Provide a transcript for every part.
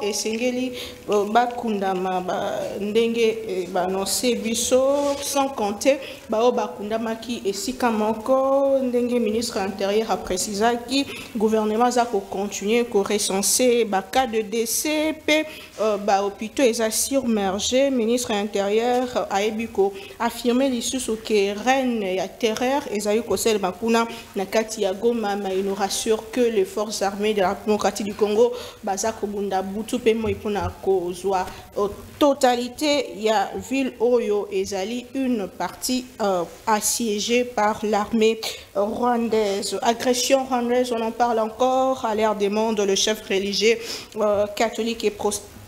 Et Sengeli bakundama ndenge annoncé biso sans compter bakundama qui et sikamoko ndenge ministre intérieur a précisé qui gouvernement za ko continuer ko recenser cas de décès pe hôpitaux et surmergé ministre intérieur a ebiko affirmé lisusu que reine ya terreur ezali ko sel makuna na kati ya Goma mais il nous rassure que les forces armées de la démocratie du Congo bazako bunda butu pe moi pona kozwa totalité ya ville Oyo ezali une partie assiégée par l'armée rwandaise. Agression rwandaise, on en parle encore à l'ère des mondes. Le chef religieux catholique et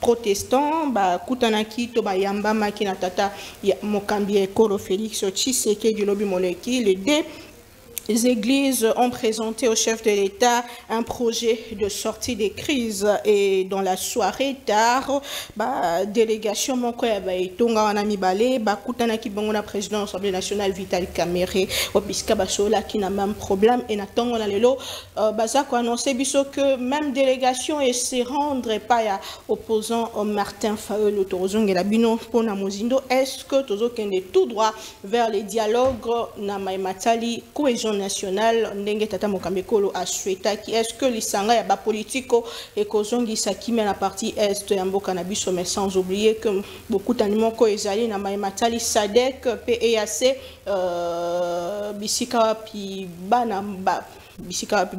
protestant kutanaki to bayamba makina tata ya mokambi ekolo Félix Tshisekedi lobi moleki le Les églises ont présenté au chef de l'État un projet de sortie des crises et dans la soirée tard, délégation moko ya baitonga wana mibale bakutana ki bango na président de l'Assemblée nationale Vital Kamerhe obiska basola qui n'a même problème et natongo na lelo bazako annoncé biso que même délégation et se rendre pas ya opposant Martin Fayulu Torozonge la bino pona mozindo. Est-ce que tozo kende tout droit vers les dialogues na maimatali cohésion national ndenge tata mokambekolo a souhaité qui est-ce que lisanga ya ba politico et kozongi sakime na partie est ya mboka na biso, mais sans oublier que beaucoup d'animaux ko ezali na maimatali SADC PEAC bisika pi bana bisika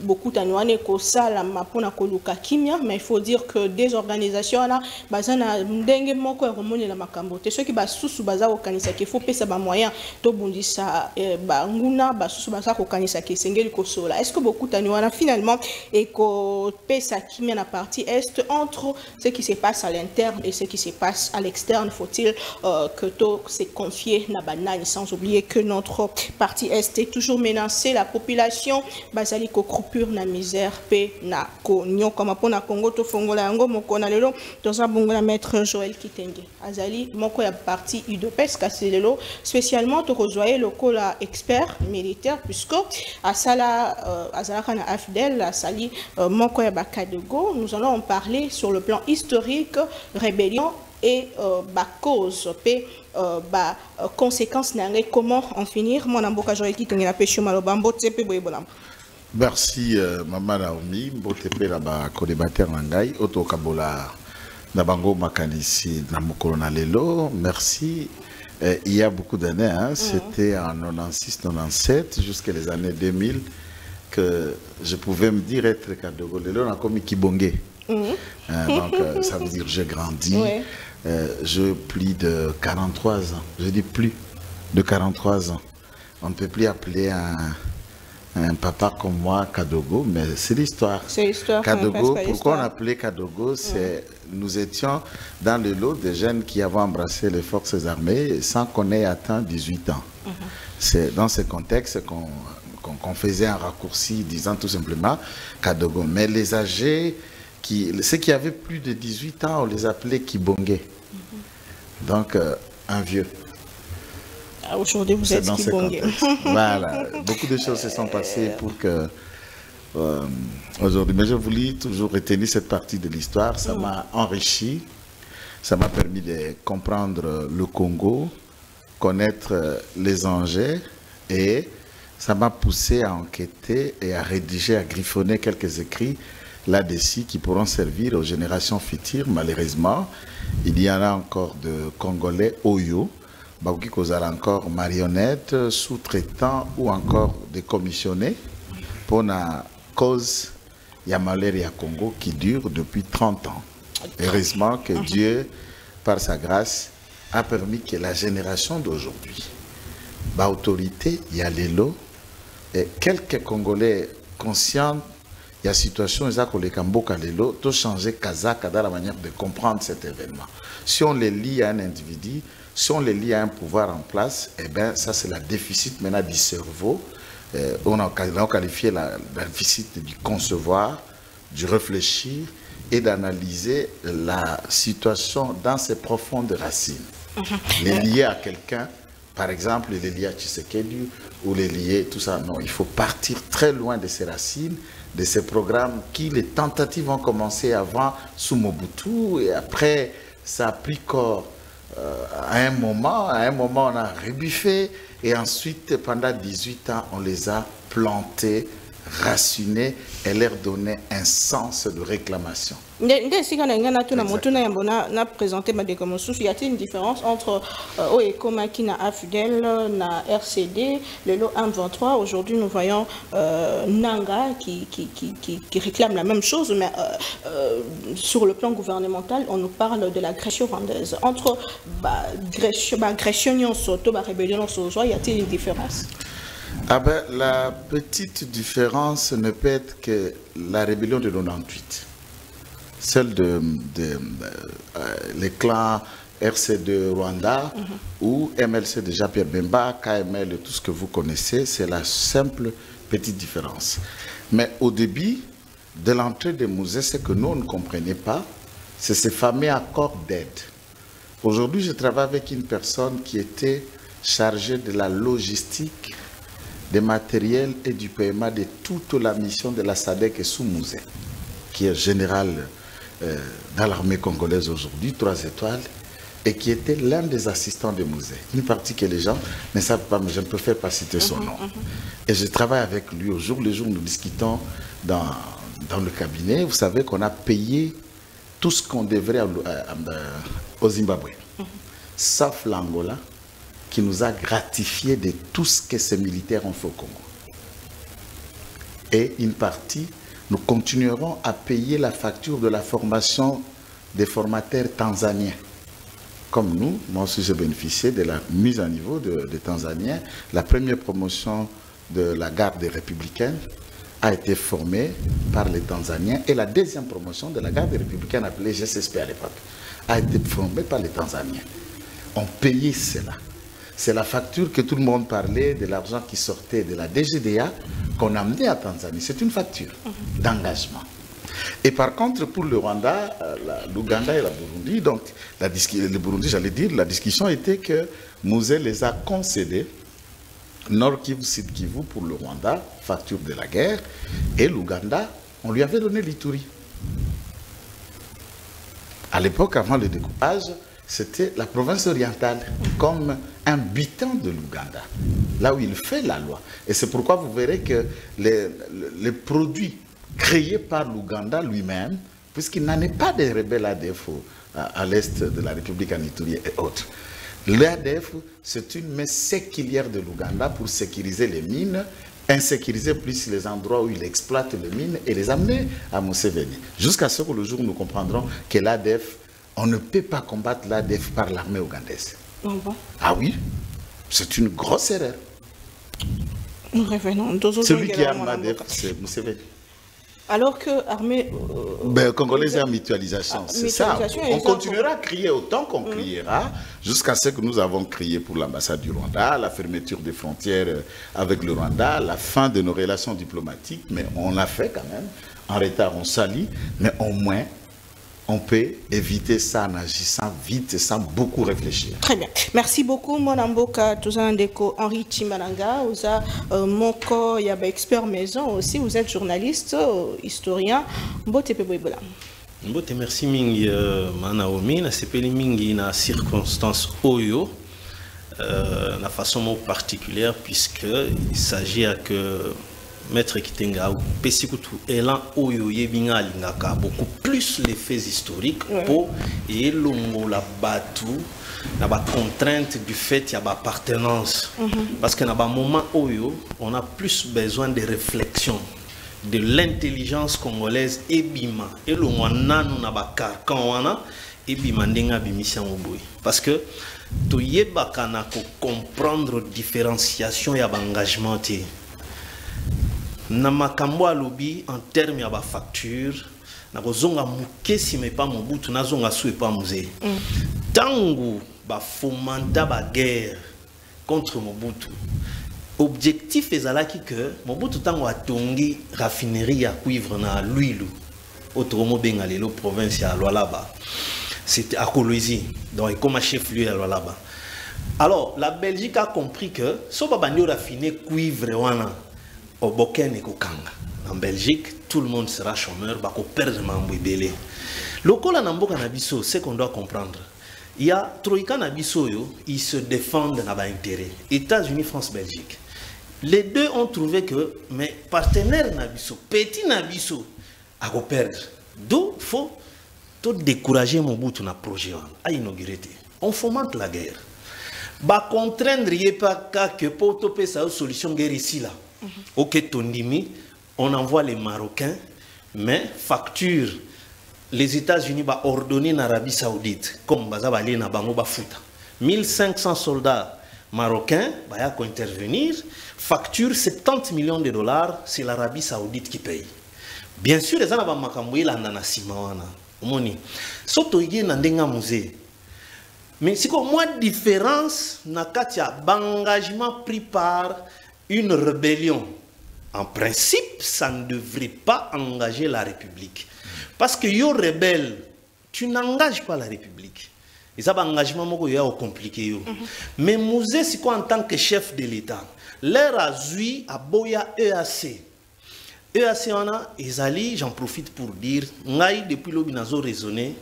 beaucoup d'anouane ko sala mapona koluka kimia, mais il faut dire que des organisations là bazana ndenge moko remoni la makambo te ceux qui basusu baza ko kanisa qu'il faut pesa ba moyen to bundisa ba nguna basusu baza ko kanisa ke sengeli ko sola. Est-ce que beaucoup d'anouane finalement et ko pesa kimia na partie est entre ce qui se passe à l'interne et ce qui se passe à l'externe? Faut-il que to se confier na banani, sans oublier que notre partie est toujours menacée, la population bazali ko croupure na misère pe na konyo comme pona Congo to fongola yango moko na lelo toza bongola maître Joël Kitenge azali moko ya parti UDPS kaselelo spécialement to rejoindre le cola expert militaire puisque asala azalaka na AFDEL asali moko ya Bakadogo. Nous allons en parler sur le plan historique, rébellion et cause pe conséquences n'angé comment en finir. Mon amboka Joël Kitenge na pêche malobambo tepe boyebolam. Merci Maman Naomi, botepe la ba co-débatteur nangai auto kabola na bango makanisi na mokolo na lelo. Merci. Il y a beaucoup d'années, hein, c'était en 96-97 jusqu'à les années 2000 que je pouvais me dire être Kadogo lelo na komi kibonge. Donc ça veut dire j'ai grandi. J'ai plus de 43 ans. Je dis plus de 43 ans. On ne peut plus appeler un papa comme moi Kadogo, mais c'est l'histoire. C'est l'histoire. Kadogo, pourquoi on appelait Kadogo? C'est nous étions dans le lot des jeunes qui avaient embrassé les forces armées sans qu'on ait atteint 18 ans. C'est dans ce contexte qu'on faisait un raccourci disant tout simplement Kadogo. Mais les âgés, ceux qui avaient plus de 18 ans, on les appelait Kibonge. Donc, un vieux. Aujourd'hui, vous êtes Kibonge. Voilà, beaucoup de choses se sont passées pour que... aujourd'hui, mais je voulais toujours retenir cette partie de l'histoire. Ça m'a enrichi, ça m'a permis de comprendre le Congo, connaître les enjeux et ça m'a poussé à enquêter et à rédiger, à griffonner quelques écrits là-dessus qui pourront servir aux générations futures. Malheureusement, il y en a encore de Congolais Oyo, qui causent encore marionnettes, sous-traitants ou encore des commissionnés pour la cause Yamaleri à Congo qui dure depuis 30 ans. Heureusement que Dieu, par sa grâce, a permis que la génération d'aujourd'hui, l'autorité, il y a l'élo, et quelques Congolais conscients il y a situation, ils ont tout changé Kazakh dans la manière de comprendre cet événement. Si on les lie à un individu, si on les lie à un pouvoir en place, eh bien, ça c'est la déficit maintenant du cerveau. On a qualifié la déficit du concevoir, du réfléchir et d'analyser la situation dans ses profondes racines. Les lier à quelqu'un, par exemple, les lier à Tshisekedi ou les lier, tout ça, non, il faut partir très loin de ses racines, de ces programmes qui, les tentatives ont commencé avant sous Mobutu et après ça a pris corps à un moment on a rebuffé et ensuite pendant 18 ans on les a plantés, racinés et leur donné un sens de réclamation. Y a-t-il une différence entre Oekoma qui n'a Afudel, na RCD, le lot 123? Aujourd'hui, nous voyons Nanga qui réclame la même chose, mais sur le plan gouvernemental, on nous parle de l'agression rwandaise. Entre agression soto, rébellion soto, y a-t-il une différence? Ah ben, la petite différence ne peut être que la rébellion de 98. Celle les clans RC2 Rwanda ou MLC de Jean-Pierre Bemba, KML, tout ce que vous connaissez, c'est la simple petite différence. Mais au début de l'entrée de Mouzé, ce que nous ne comprenons pas, c'est ces fameux accords d'aide. Aujourd'hui, je travaille avec une personne qui était chargée de la logistique, des matériels et du paiement de toute la mission de la SADC sous Mouzé, qui est général dans l'armée congolaise aujourd'hui, 3 étoiles, et qui était l'un des assistants de Mouzé. Une partie que les gens ne savent pas, mais je ne peux faire pas citer son nom. Et je travaille avec lui au jour le jour, nous discutons dans le cabinet. Vous savez qu'on a payé tout ce qu'on devrait au Zimbabwe, sauf l'Angola, qui nous a gratifié de tout ce que ces militaires ont fait au Congo. Et une partie, nous continuerons à payer la facture de la formation des formateurs tanzaniens. Comme nous, moi aussi j'ai bénéficié de la mise à niveau des Tanzaniens. La première promotion de la garde républicaine a été formée par les Tanzaniens et la deuxième promotion de la garde républicaine appelée GSSP à l'époque a été formée par les Tanzaniens. On payait cela. C'est la facture que tout le monde parlait, de l'argent qui sortait de la DGDA qu'on amenait à Tanzanie. C'est une facture d'engagement. Et par contre, pour le Rwanda, l'Ouganda et la Burundi, donc le Burundi, j'allais dire, la discussion était que Mouzé les a concédés Nord Kivu, Sud Kivu pour le Rwanda, facture de la guerre, et l'Ouganda, on lui avait donné l'Ituri. À l'époque, avant le découpage, c'était la province orientale, comme un butin de l'Ouganda, là où il fait la loi. Et c'est pourquoi vous verrez que les produits créés par l'Ouganda lui-même, puisqu'il n'en est pas des rebelles ADF à l'est de la République en Ituri et autres. L'ADF, c'est une main séculière de l'Ouganda pour sécuriser les mines, insécuriser plus les endroits où il exploite les mines et les amener à Museveni. Jusqu'à ce que le jour où nous comprendrons que l'ADF, on ne peut pas combattre l'ADF par l'armée ougandaise. Ah oui, c'est une grosse erreur. Nous revenons. Celui qui arme l'ADF, c'est Museveni. Alors que l'armée congolaise est en mutualisation, c'est ça. On continuera à crier autant qu'on criera, jusqu'à ce que nous avons crié pour l'ambassade du Rwanda, la fermeture des frontières avec le Rwanda, la fin de nos relations diplomatiques, mais on l'a fait quand même. En retard, on s'allie, mais au moins, on peut éviter ça en agissant vite et sans beaucoup réfléchir. Très bien. Merci beaucoup, Monamboka Touzandeko Henri Timbalanga. Vous êtes Moko Yaba expert maison aussi. Vous êtes journaliste, historien. Mbote Peboibola. Mbote, merci mingi Manaomi. Na sepeli mingi na circonstance oyo. Na façon particulière puisque il s'agit à que Maître Kitenga ou Pesikutu Elan Oyo Yebinga Lingaka beaucoup plus les faits historiques pour et l'ongo la batu na ba contrainte du fait il y a ba appartenance parce que na ba moment Oyo on a plus besoin de réflexion de l'intelligence congolaise et bima et l'ongo nanu na ba carcan wana et bima ndenga bimission oboy parce que to yebaka na ko comprendre différenciation ya ba engagement na makambo alobi en terme ya ba facture na kozonga mukesi mais pas Mobutu na zonga sou pas musée tangu ba fomenta ba guerre contre Mobutu objectif ezalaki que Mobutu tango atongi raffinerie ya cuivre na Luilu autrement benga lelo province ya Lualaba c'était à Kolwezi donc comme chef-lieu à Lualaba. Alors la Belgique a compris que so ba bandi raffiner cuivre wana au Boken et Kokanga. En Belgique, tout le monde sera chômeur, bah, qu'on perd mambo belé. Lokola namboka nabiso, c'est qu'on doit comprendre. Il y a Troïka nabiso yo, ils se défendent dans ba intérêt. États-Unis, France, Belgique. Les deux ont trouvé que mes partenaires nabiso, petit nabiso, à go perdre. Donc faut tout décourager Mobutu na projet à inaugurer. On fomente la guerre. Bah contraindre y pas que pour topé sa solution guerre ici là. Ok, Tondimi, on envoie les Marocains, mais facture les États-Unis va ordonner en Arabie Saoudite, comme Bazabali na Bango Bafuta. 1500 soldats marocains va intervenir, facture 70 millions de dollars, c'est l'Arabie Saoudite qui paye. Bien sûr, les Anaba Makamoué la nana simawana. Omoni. Soto yé nandenga musée. Mais c'est quoi moi différence na katia engagement pris par une rébellion. En principe, ça ne devrait pas engager la République. Parce que yo rebelle, tu n'engages pas la République. Et ça, engagement est compliqué. Mais Mouzé, c'est quoi en tant que chef de l'État? L'air a zui à Boya EAC. EAC, on a, Ezali, j'en profite pour dire, depuis l'Obinazo raisonné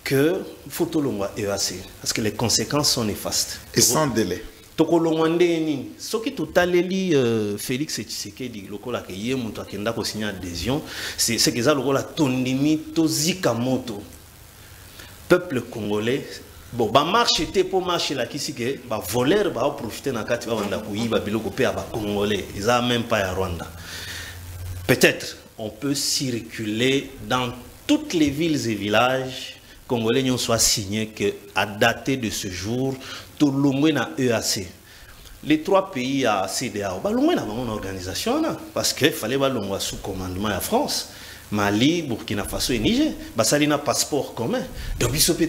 que il faut tout le monde EAC. Parce que les conséquences sont néfastes. Et sans délai. Ce qui totaleli Félix Tshisekedi lokola ke ye muto akenda ko signer adhésion c'est que ça lokola tondimi to zika moto peuple congolais bon ba marche était pour marcher la kisi ke ba voleur ba profiter na kati ba banda ko yiba biloko pe ba congolais ils a même pas à Rwanda. Peut-être on peut circuler dans toutes les villes et villages congolais n'ont soit signé que à dater de ce jour tout le na EAC. Les trois pays à CDAO, bah l'on a une organisation là, parce qu'il fallait bah l'on sous commandement à France, Mali, Burkina Faso et Niger. Bah ça n'a passeport commun. Donc bisope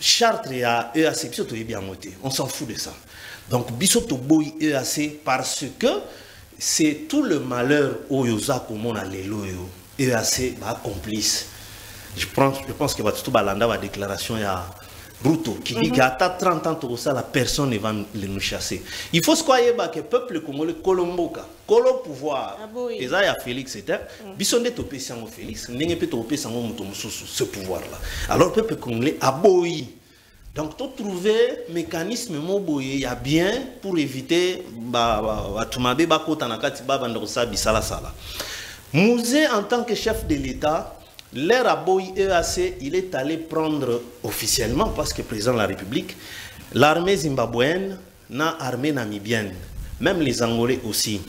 charte à EAC bisoto est bien monté. On s'en fout de ça. Donc bisoto boy EAC parce que c'est tout le malheur au yosa comme on a les loyaux. EAC bah complice. Je pense que tout balanda la déclaration il y a Ruto qui dit qu'à 30 ans tout ça la personne ne va nous chasser. Il faut se croire que le peuple congolais Colomboka, Colo pouvoir. Et ça il y a Félix c'était bisonde topé sango Félix, n'engé peut topé sango ce pouvoir là. Alors le peuple congolais a boyi. Donc tu trouver mécanisme moboye il y a bien pour éviter tumabe bakota na kati banda ça bisala sala. Mouzé en tant que chef de l'État l'air à Boy EAC, il est allé prendre officiellement, parce que le président de la République, l'armée zimbabwéenne, l'armée namibienne, même les Angolais aussi.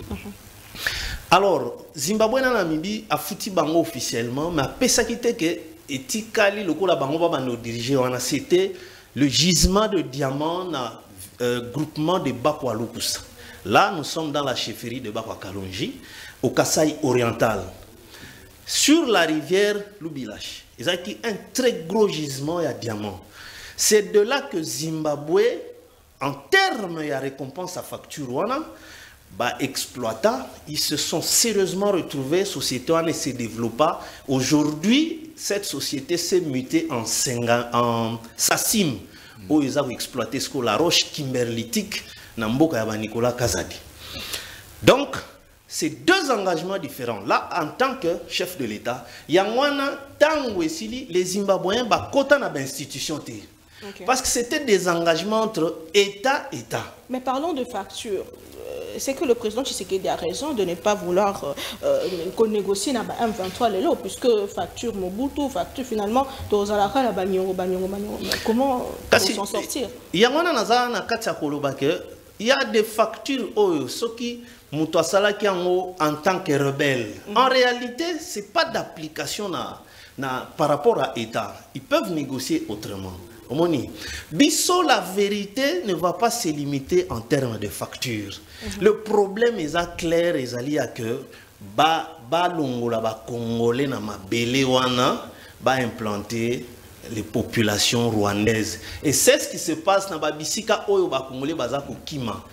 Alors, Zimbabwe et Namibie a foutu bango officiellement, mais après ça qui était que etikali le la bango ba nous diriger, c'était le gisement de diamants na groupement de Bakwa Lukusa. Là, nous sommes dans la chefferie de Bakwa Kalonji, au Kasaï oriental. Sur la rivière Lubilash, il y a un très gros gisement à diamants. C'est de là que Zimbabwe, en termes de récompense à facture, exploita, ils se sont sérieusement retrouvés, société et se développa. Aujourd'hui, cette société s'est mutée en Sassim, où ils ont exploité la roche kimberlitique, Namboka Nicolas Kazadi. Donc, c'est deux engagements différents. Là, en tant que chef de l'État, les Zimbabwéens ont une institution. Parce que c'était des engagements entre État et État. Mais parlons de facture. C'est que le président Tshisekedi a raison de ne pas vouloir qu'on négocie dans M23 puisque facture Mobutu, facture finalement, comment s'en sortir? Il y a des factures ceux qui en tant que rebelle. En réalité, ce n'est pas d'application par rapport à l'État. Ils peuvent négocier autrement. Bisso, la vérité ne va pas se limiter en termes de factures. Le problème est clair et que longola ba Congolais na mabele wana ba implanter les populations rwandaises. Et c'est ce qui se passe dans Babisika Oyo ba Congolais bazako Kima.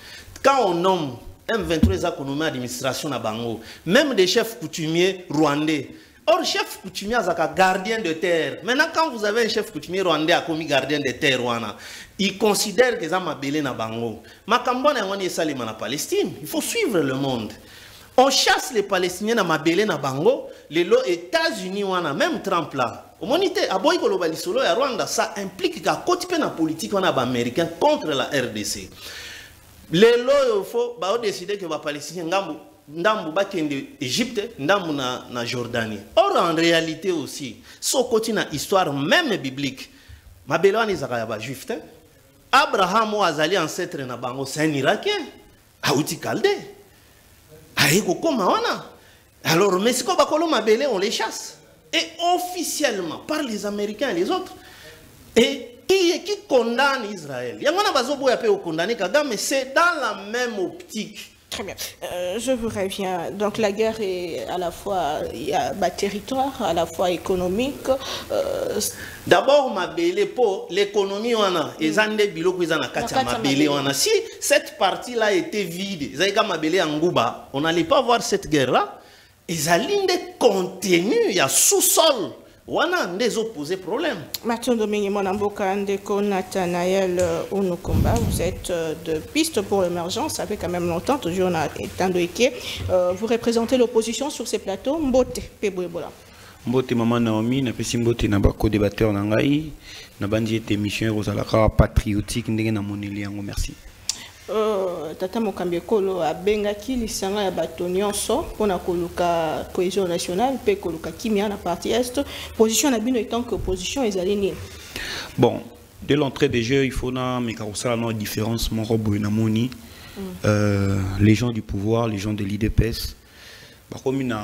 Quand on nomme M23 économie administration na bango, même des chefs coutumiers rwandais. Or, chef coutumier est gardien de terre. Maintenant, quand vous avez un chef coutumier rwandais comme gardien de terre, il considère que ça m'a belé na bango. Makambo na ngoni esalema na Palestine. Il faut suivre le monde. On chasse les Palestiniens na mabele na bango, les États-Unis wana même Trump là. Au monité aboy ko lobali solo ya Rwanda, ça implique qu'à côté pe na politique wana ba américain contre la RDC. Les lois il faut ba décider que ba Palestiniens ngambo ndambu bakende Égypte, ndambu na Jordanie. Or en réalité aussi, so côté na histoire même biblique, mabele wana izaka ya ba juif. Abraham ou azali ancêtre na bango, c'est un Irakien. Aouti Kaldé. Alors, mais c'est comme on les chasse. Et officiellement, par les Américains et les autres. Et qui condamne Israël? Il y a un condamné Kagame, mais c'est dans la même optique. Très bien. Je vous reviens. Donc la guerre est à la fois territoire, à la fois économique. D'abord, pour l'économie, si cette partie-là était vide, on n'allait pas voir cette guerre-là. Ils allaient contenu, il y a sous-sol. On a des opposés problèmes. Mathieu Domingue Monamboka Ndeko Nathanaël Onukomba, vous êtes de Piste pour l'émergence, ça fait quand même longtemps, toujours étant de Eke. Vous représentez l'opposition sur ces plateaux. Mbote, Pebouebola. Mbote Maman Naomi, na pesi Mbote na bako débatteur nangai, na bandi ete émission Rosalaka patriotique ndenge na moneli yango, merci. Tata Mokambekolo a bengaki lisanga ya bato nyonso pona koluka cohésion nationale pe koluka kimia na partie est, position na bino étant que opposition ezali nini? Bon, dès l'entrée des jeux, il faut na mekarosa na différence mon robo na moni les gens du pouvoir, les gens de l'IDPS ba comme une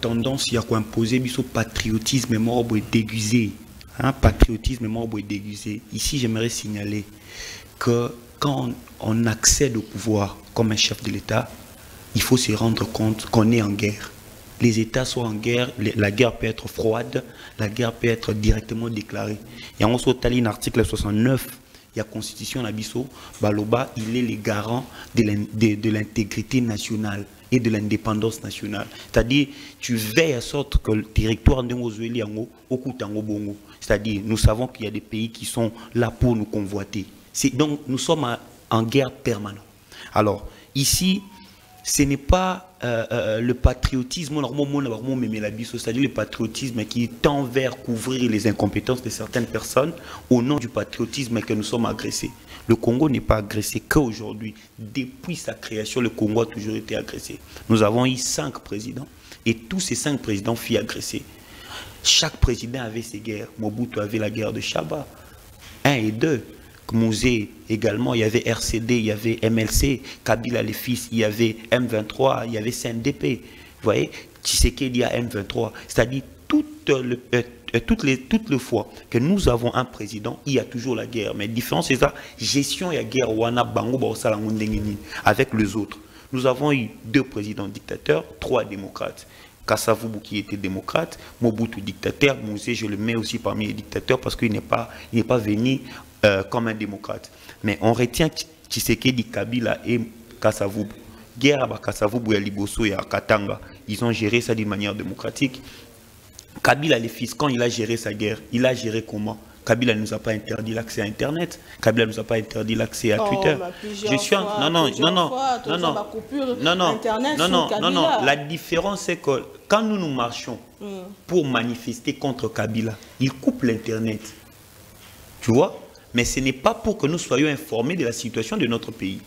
tendance ya ko imposer biso patriotisme mon robo déguisé, hein, patriotisme mon robo déguisé. Ici, j'aimerais signaler que quand on accède au pouvoir comme un chef de l'État, il faut se rendre compte qu'on est en guerre. Les États sont en guerre, la guerre peut être froide, la guerre peut être directement déclarée. Et en Sotaline, article 69, il y a Constitution Nabiso, Baloba, il est le garant de l'intégrité nationale et de l'indépendance nationale. C'est-à-dire, tu veilles à sorte que le territoire de Mozueli Bongo, c'est-à-dire, nous savons qu'il y a des pays qui sont là pour nous convoiter. Donc, nous sommes en guerre permanente. Alors, ici, ce n'est pas le patriotisme, c'est-à-dire le patriotisme qui tend vers couvrir les incompétences de certaines personnes au nom du patriotisme que nous sommes agressés. Le Congo n'est pas agressé qu'aujourd'hui. Depuis sa création, le Congo a toujours été agressé. Nous avons eu 5 présidents et tous ces 5 présidents furent agressés. Chaque président avait ses guerres. Mobutu avait la guerre de Chaba, 1 et 2. Mouzé également, il y avait RCD, il y avait MLC, Kabila les fils, il y avait M23, il y avait CNDP. Vous voyez, Tshisekedi, il y a M23. C'est-à-dire, toutes les fois que nous avons un président, il y a toujours la guerre. Mais la différence, c'est ça, gestion et la guerre, avec les autres. Nous avons eu 2 présidents dictateurs, 3 démocrates. Kasavubu qui était démocrate, Mobutu dictateur, Mouzé, je le mets aussi parmi les dictateurs parce qu'il n'est pas venu comme un démocrate. Mais on retient Tshisekedi, Kabila et Kasavubu. Guerre à Kasavubu et Liboso et à Katanga, ils ont géré ça d'une manière démocratique. Kabila, les fils, quand il a géré sa guerre, il a géré comment? Kabila ne nous a pas interdit l'accès à Internet. Kabila ne nous a pas interdit l'accès à Twitter. Je suis non. La différence, c'est que quand nous marchons pour manifester contre Kabila, il coupe l'Internet. Tu vois? Mais ce n'est pas pour que nous soyons informés de la situation de notre pays.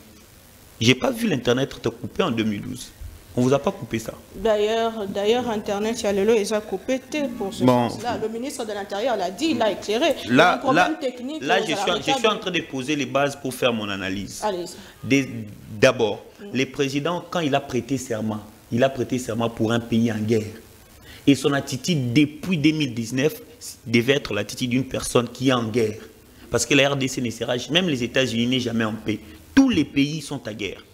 Je n'ai pas vu l'Internet être coupé en 2012. On ne vous a pas coupé ça. D'ailleurs, Internet, il y a les a coupé pour ce sens-là. Le ministre de l'Intérieur l'a dit, il l'a éclairé. Là, je suis en train de poser les bases pour faire mon analyse. D'abord, le président, quand il a prêté serment pour un pays en guerre. Et son attitude depuis 2019 devait être l'attitude d'une personne qui est en guerre. Parce que la RDC ne sera jamais, même les États-Unis n'est jamais en paix. Tous les pays sont à guerre.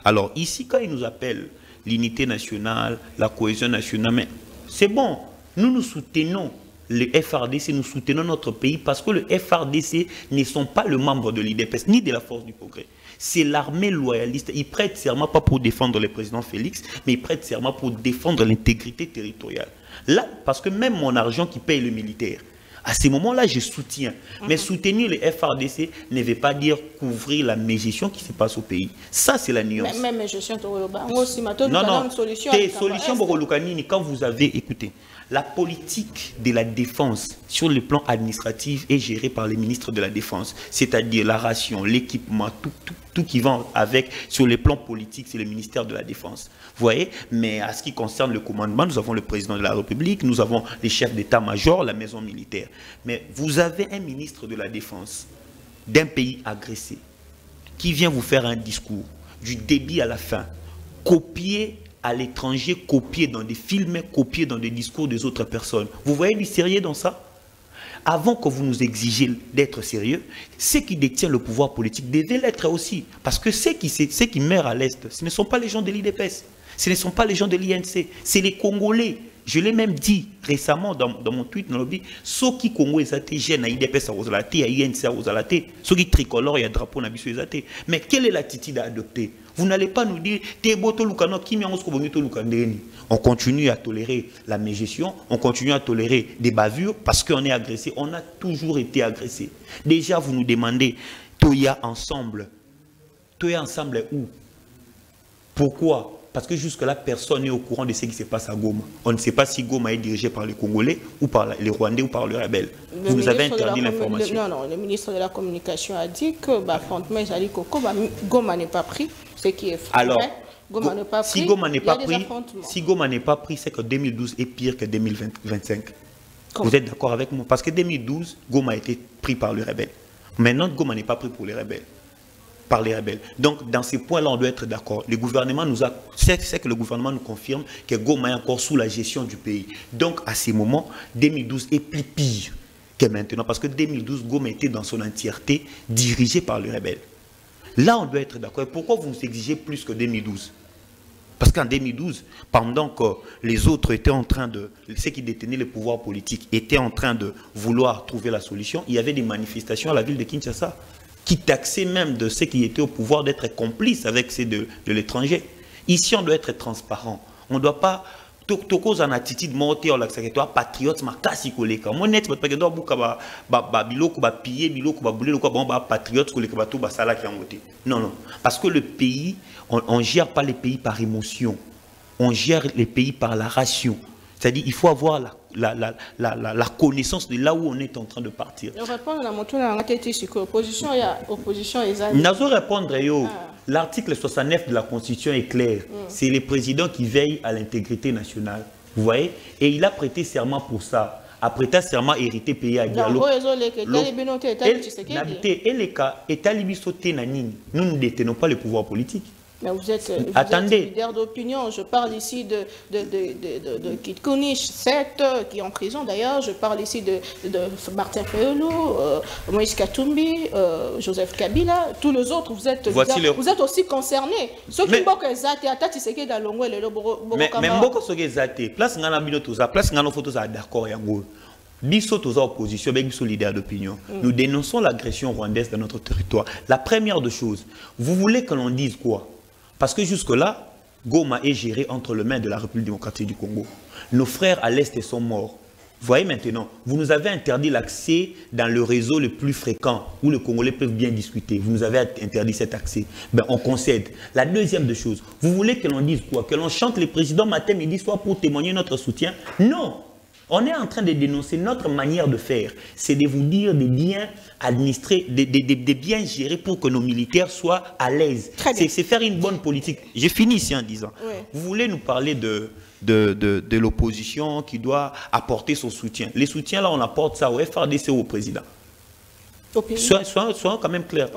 Alors ici, quand il nous appelle l'unité nationale, la cohésion nationale. Mais c'est bon, nous soutenons le FRDC, nous soutenons notre pays parce que le FRDC ne sont pas le membre de l'IDPS ni de la Force du Progrès. C'est l'armée loyaliste. Ils prêtent serment pas pour défendre le président Félix, mais ils prêtent serment pour défendre l'intégrité territoriale. Là, parce que même mon argent qui paye le militaire, à ces moments-là, je soutiens. Mais soutenir le FRDC ne veut pas dire couvrir la mégestion qui se passe au pays. Ça, c'est la nuance. Mais je suis non, solution, quand vous avez, écoutez, la politique de la défense sur le plan administratif est gérée par les ministres de la Défense, c'est-à-dire la ration, l'équipement, tout qui va avec. Sur le plan politique, c'est le ministère de la Défense. Vous voyez? Mais à ce qui concerne le commandement, nous avons le président de la République, nous avons les chefs d'état-major, la maison militaire. Mais vous avez un ministre de la Défense d'un pays agressé qui vient vous faire un discours du début à la fin, copié à l'étranger, copié dans des films, copié dans des discours des autres personnes. Vous voyez du sérieux dans ça? Avant que vous nous exigiez d'être sérieux, ceux qui détiennent le pouvoir politique devaient l'être aussi. Parce que ceux qui meurent à l'Est, ce ne sont pas les gens de l'IDPS, ce ne sont pas les gens de l'INC, c'est les Congolais. Je l'ai même dit récemment dans mon tweet, dans le lobby, ceux qui Congolais étaient jeunes à IDPS à Rosalate, à INC à Rosalate, ceux qui tricolores et à drapeau na biso ezate. Mais quelle est l'attitude à adopter? Vous n'allez pas nous dire, on continue à tolérer la mégestion, on continue à tolérer des bavures parce qu'on est agressé. On a toujours été agressé. Déjà, vous nous demandez, Toya ensemble où? Pourquoi? Parce que jusque-là, personne n'est au courant de ce qui se passe à Goma. On ne sait pas si Goma est dirigé par les Congolais, ou par les Rwandais, ou par les rebelles. Vous nous avez interdit l'information. Non, le ministre de la Communication a dit que Goma n'est pas pris, ce qui est faux. Alors, Goma n'est pas pris, si Goma n'est pas pris, c'est que 2012 est pire que 2025. Vous êtes d'accord avec moi? Parce que 2012, Goma a été pris par les rebelles. Maintenant, Goma n'est pas pris pour les rebelles. Par les rebelles. Donc, dans ces points-là, on doit être d'accord. Le gouvernement nous a... C'est que le gouvernement nous confirme que Goma est encore sous la gestion du pays. Donc, à ces moments, 2012 est plus pire que maintenant. Parce que 2012, Goma était dans son entièreté dirigé par les rebelles. Là, on doit être d'accord. Pourquoi vous nous exigez plus que 2012? Parce qu'en 2012, pendant que les autres étaient en train de... Ceux qui détenaient le pouvoir politique étaient en train de vouloir trouver la solution, il y avait des manifestations à la ville de Kinshasa qui taxaient même de ceux qui étaient au pouvoir d'être complices avec ceux de l'étranger. Ici, on doit être transparent. On ne doit pas... Toko en attitude monter en secrétaire patriote ma kasi koleka moi net parce que do buka ba biloko ba piller biloko ba boulé ko ba patriote koleka ba tout ba sala qui en côté. Non, parce que le pays on gère pas les pays par émotion. On gère les pays par la ration. C'est-à-dire il faut avoir la connaissance de là où on est en train de partir. L'article 69 de la Constitution est clair. C'est le président qui veille à l'intégrité nationale. Vous voyez? Et il a prêté serment pour ça. A prêté serment hérité pays à Diallo. Nous ne détenons pas le pouvoir politique. Mais vous êtes leader d'opinion. Je parle ici de Kitkonich 7, qui est en prison d'ailleurs. Je parle ici de Martin Fayulu, Moïse Katumbi, Joseph Kabila. Tous les autres, vous êtes aussi concernés. Ceux qui sont opposition, leader d'opinion. Nous dénonçons l'agression rwandaise dans notre territoire. La première des choses, vous voulez que l'on dise quoi? Parce que jusque-là, Goma est géré entre les mains de la République démocratique du Congo. Nos frères à l'Est sont morts. Vous voyez maintenant, vous nous avez interdit l'accès dans le réseau le plus fréquent, où les Congolais peuvent bien discuter. Vous nous avez interdit cet accès. Ben, on concède. La deuxième des choses, vous voulez que l'on dise quoi? Que l'on chante les présidents matin, midi, soir pour témoigner notre soutien? Non! On est en train de dénoncer notre manière de faire. C'est de vous dire de bien administrer, de bien gérer pour que nos militaires soient à l'aise. C'est faire une bonne politique. Je finis ici en disant, vous voulez nous parler de l'opposition qui doit apporter son soutien. Les soutiens, là, on apporte ça au FRDC ou au président. Au pays. Soyons quand même clairs.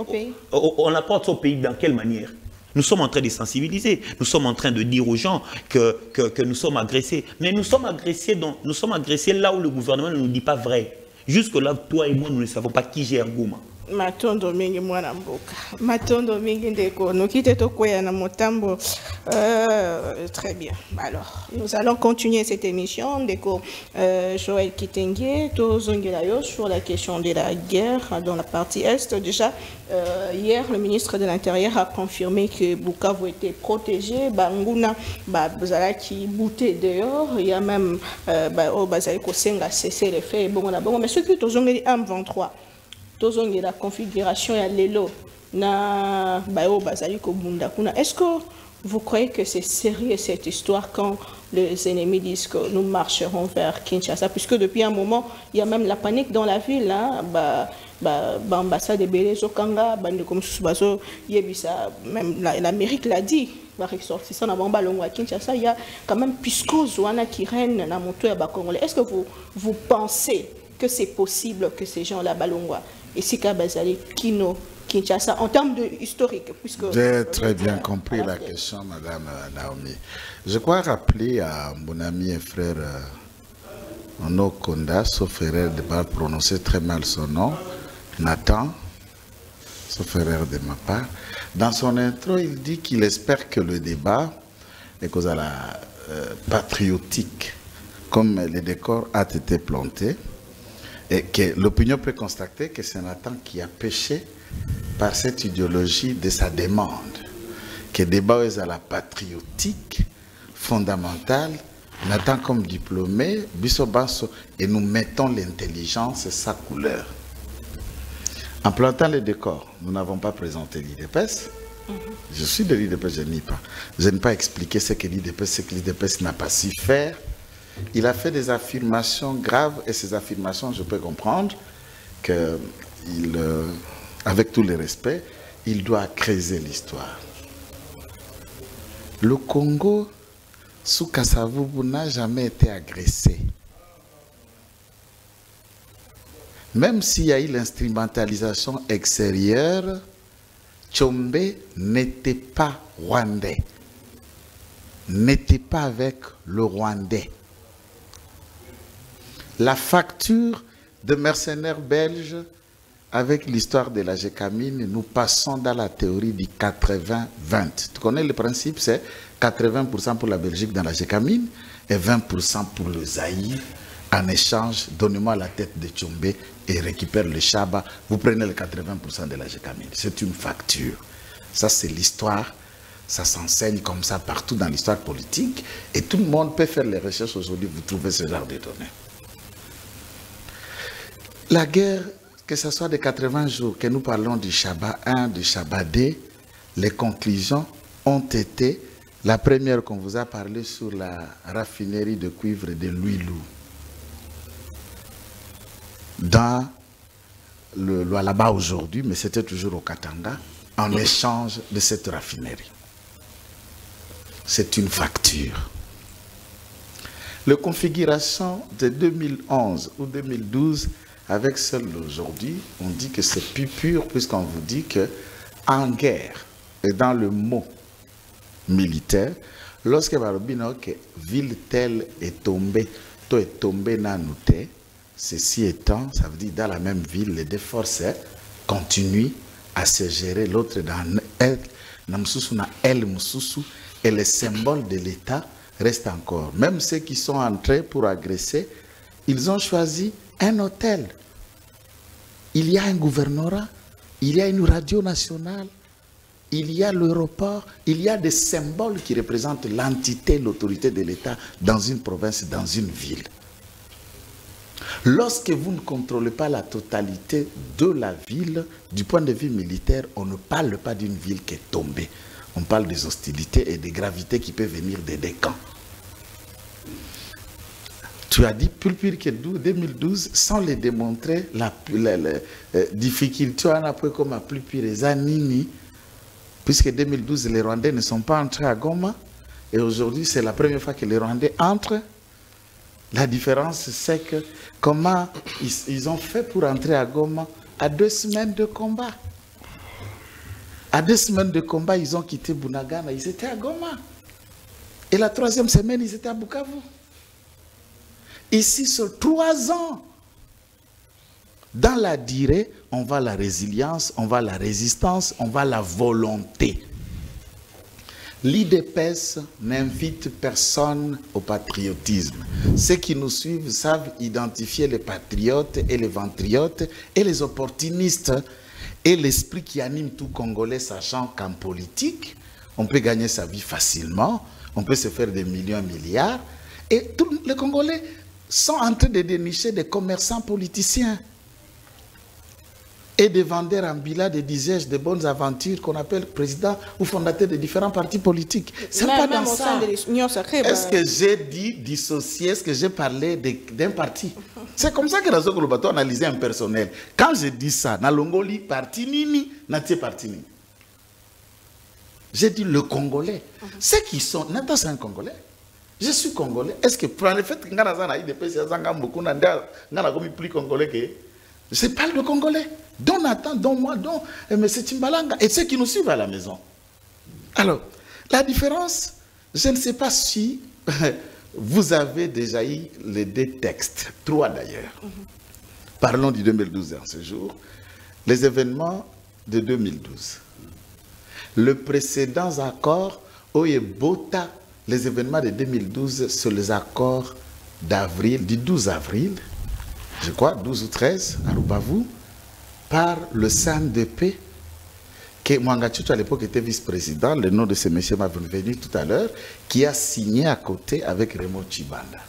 On apporte ça au pays dans quelle manière? Nous sommes en train de sensibiliser, nous sommes en train de dire aux gens que nous sommes agressés. Mais nous sommes agressés là où le gouvernement ne nous dit pas vrai. Jusque-là, toi et moi, nous ne savons pas qui gère Goma. Matondo mingi mwana mboka. Matondo mingi ndeko. Nous quittons Tokoya na motambo. Très bien. Alors, nous allons continuer cette émission. Ndeko Joël Kitenge, Tozongelayo sur la question de la guerre dans la partie Est. Déjà, hier, le ministre de l'Intérieur a confirmé que Bukavu était protégé. Banguna, Bazala qui boutait dehors. Il y a même Bazali Kosenga cessé les faits. Mais ce que Tozongeli M23, la configuration ya lelo na bayo bazali ko bunda kuna. Est-ce que vous croyez que c'est sérieux cette histoire quand les ennemis disent que nous marcherons vers Kinshasa, puisque depuis un moment il y a même la panique dans la ville, hein? Ambassade de Bélé Zokanga bande comme Subazo yebisa, même l'Amérique l'a dit, va ressortissant na bamba longo à Kinshasa, il y a quand même piscose wana qui règne na moto ya ba Congolais. Est-ce que vous pensez que c'est possible que ces gens-là balongwa et si Kabazali Kino Kinshasa en termes de historique, puisque j'ai très bien compris la question, Madame Naomi. Je crois rappeler à mon ami et frère Ono Konda, sauf erreur de mal prononcer très mal son nom, Nathan, sauf erreur de ma part. Dans son intro, il dit qu'il espère que le débat est cause à la patriotique, comme le décor a été planté. Et que l'opinion peut constater que c'est Nathan qui a péché par cette idéologie de sa demande. Que débat est à la patriotique fondamentale, Nathan comme diplômé, Bisso Basso, et nous mettons l'intelligence et sa couleur. En plantant le décor, nous n'avons pas présenté l'IDPS. Je suis de l'IDPS, je nie pas. Je n'ai pas expliqué ce que l'IDPS n'a pas su faire. Il a fait des affirmations graves et ces affirmations, je peux comprendre que, avec tout le respect, il doit creuser l'histoire. Le Congo, sous Kasavubu, n'a jamais été agressé. Même s'il y a eu l'instrumentalisation extérieure, Tchombe n'était pas rwandais, n'était pas avec le Rwandais. La facture de mercenaires belges avec l'histoire de la Gécamine, nous passons dans la théorie du 80-20. Tu connais le principe, c'est 80% pour la Belgique dans la Gécamine et 20% pour le Zaïre. En échange, donnez-moi la tête de Tchombe et récupère le Chaba. Vous prenez le 80% de la Gécamine. C'est une facture. Ça, c'est l'histoire. Ça s'enseigne comme ça partout dans l'histoire politique. Et tout le monde peut faire les recherches aujourd'hui. Vous trouvez ce genre de données. La guerre, que ce soit de 80 jours, que nous parlons du Chaba 1, du Chaba 2, les conclusions ont été, la première qu'on vous a parlé sur la raffinerie de cuivre de Luilou, dans le là-bas aujourd'hui, mais c'était toujours au Katanga, en échange de cette raffinerie. C'est une facture. La configuration de 2011 ou 2012, avec celle d'aujourd'hui, on dit que c'est plus pur, puisqu'on vous dit que en guerre, et dans le mot militaire, lorsque que ville telle est tombée, tout est tombé dans nous, ceci étant, ça veut dire dans la même ville, les deux forces continuent à se gérer, l'autre dans elle, et les symboles de l'État restent encore. Même ceux qui sont entrés pour agresser, ils ont choisi un hôtel. Il y a un gouvernorat, il y a une radio nationale, il y a l'aéroport, il y a des symboles qui représentent l'entité, l'autorité de l'État dans une province, dans une ville. Lorsque vous ne contrôlez pas la totalité de la ville, du point de vue militaire, on ne parle pas d'une ville qui est tombée. On parle des hostilités et des gravités qui peuvent venir des camps. Tu as dit plus pire que 2012, sans les démontrer, la difficulté on a pris comme à plus pire les années, puisque 2012, les Rwandais ne sont pas entrés à Goma, et aujourd'hui, c'est la première fois que les Rwandais entrent. La différence, c'est que comment ils ont fait pour entrer à Goma à 2 semaines de combat. À 2 semaines de combat, ils ont quitté Bunagana, ils étaient à Goma. Et la 3e semaine, ils étaient à Bukavu. Ici, sur 3 ans, Dans la durée, on voit la résilience, on voit la résistance, on voit la volonté. L'IDPS n'invite personne au patriotisme. Ceux qui nous suivent savent identifier les patriotes et les ventriotes et les opportunistes et l'esprit qui anime tout Congolais, sachant qu'en politique, on peut gagner sa vie facilement, on peut se faire des millions, milliards, et tous les Congolais sont en train de dénicher des commerçants politiciens et des vendeurs ambulants, des disais de bonnes aventures qu'on appelle président ou fondateur de différents partis politiques. C'est pas dans ça. Est-ce que j'ai dit dissocier, est-ce que j'ai parlé d'un parti? C'est comme ça que Razo Kolobato a analysé un personnel. Quand je dis ça, Nalongoli parti nini, Natie parti nini. J'ai dit le Congolais. Ceux qui sont, Nata c'est un Congolais. Je suis Congolais. Est-ce que pour le fait que Ngana IDP, c'est plus Congolais que je parle de Congolais, dont Nathan, dont moi, dont M. Timbalanga, et ceux qui nous suivent à la maison. Alors, la différence, je ne sais pas si vous avez déjà eu les deux textes, 3 d'ailleurs. Parlons du 2012 en ce jour. Les événements de 2012. Le précédent accord, Oyebota, les événements de 2012, c'est les accords d'avril, du 12 avril, je crois, 12 ou 13, à Rubavu, par le CNDP, que Mwangachuchu à l'époque était vice-président, le nom de ce monsieur m'a venu tout à l'heure, qui a signé à côté avec Raymond Tshibanda.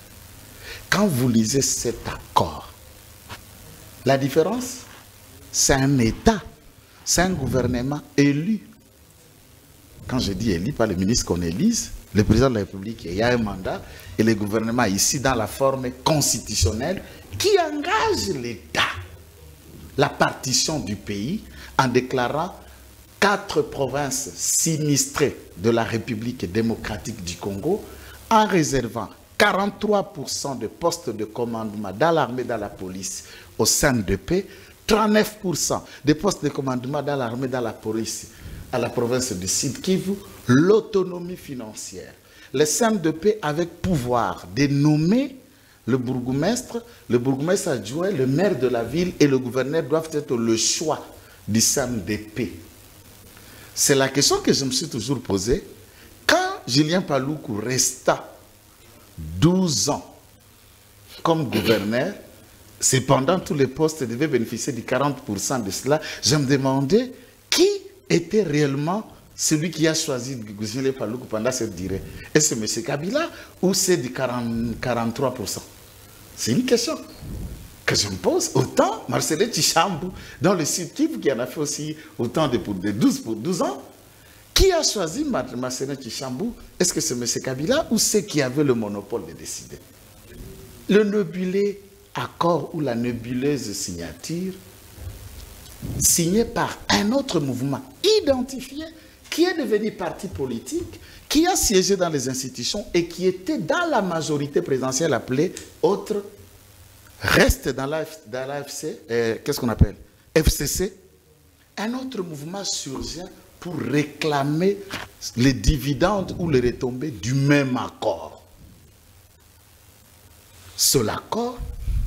Quand vous lisez cet accord, la différence, c'est un État, c'est un gouvernement élu. Quand je dis élu, pas le ministre qu'on élise, le président de la République, il y a un mandat, et le gouvernement ici dans la forme constitutionnelle qui engage l'État. La partition du pays en déclarant 4 provinces sinistrées de la République démocratique du Congo, en réservant 43% de postes de commandement dans l'armée, dans la police, au CNDP, 39% des postes de commandement dans l'armée, dans la police, à la province du Sud Kivu, l'autonomie financière. Le CNDP avec pouvoir de nommer le bourgmestre adjoint, le maire de la ville et le gouverneur doivent être le choix du CNDP. C'est la question que je me suis toujours posée. Quand Julien Paluku resta 12 ans comme gouverneur, cependant tous les postes devaient bénéficier de 40% de cela, je me demandais qui était réellement celui qui a choisi Julien Paluku pendant cette durée. Est-ce que c'est M. Kabila ou c'est du 43%? C'est une question que je me pose. Autant Marcellin Tshambou, dans le Sud Kivu, qui en a fait aussi autant de 12 ans, qui a choisi Marcellin Tshambou? Est-ce que c'est M. Kabila ou c'est qui avait le monopole de décider? Le nébuleux accord ou la nébuleuse signature signée par un autre mouvement identifié qui est devenu parti politique, qui a siégé dans les institutions et qui était dans la majorité présidentielle appelée autre, reste dans l'AFC, qu'est-ce qu'on appelle FCC, un autre mouvement surgit pour réclamer les dividendes ou les retombées du même accord. C'est l'accord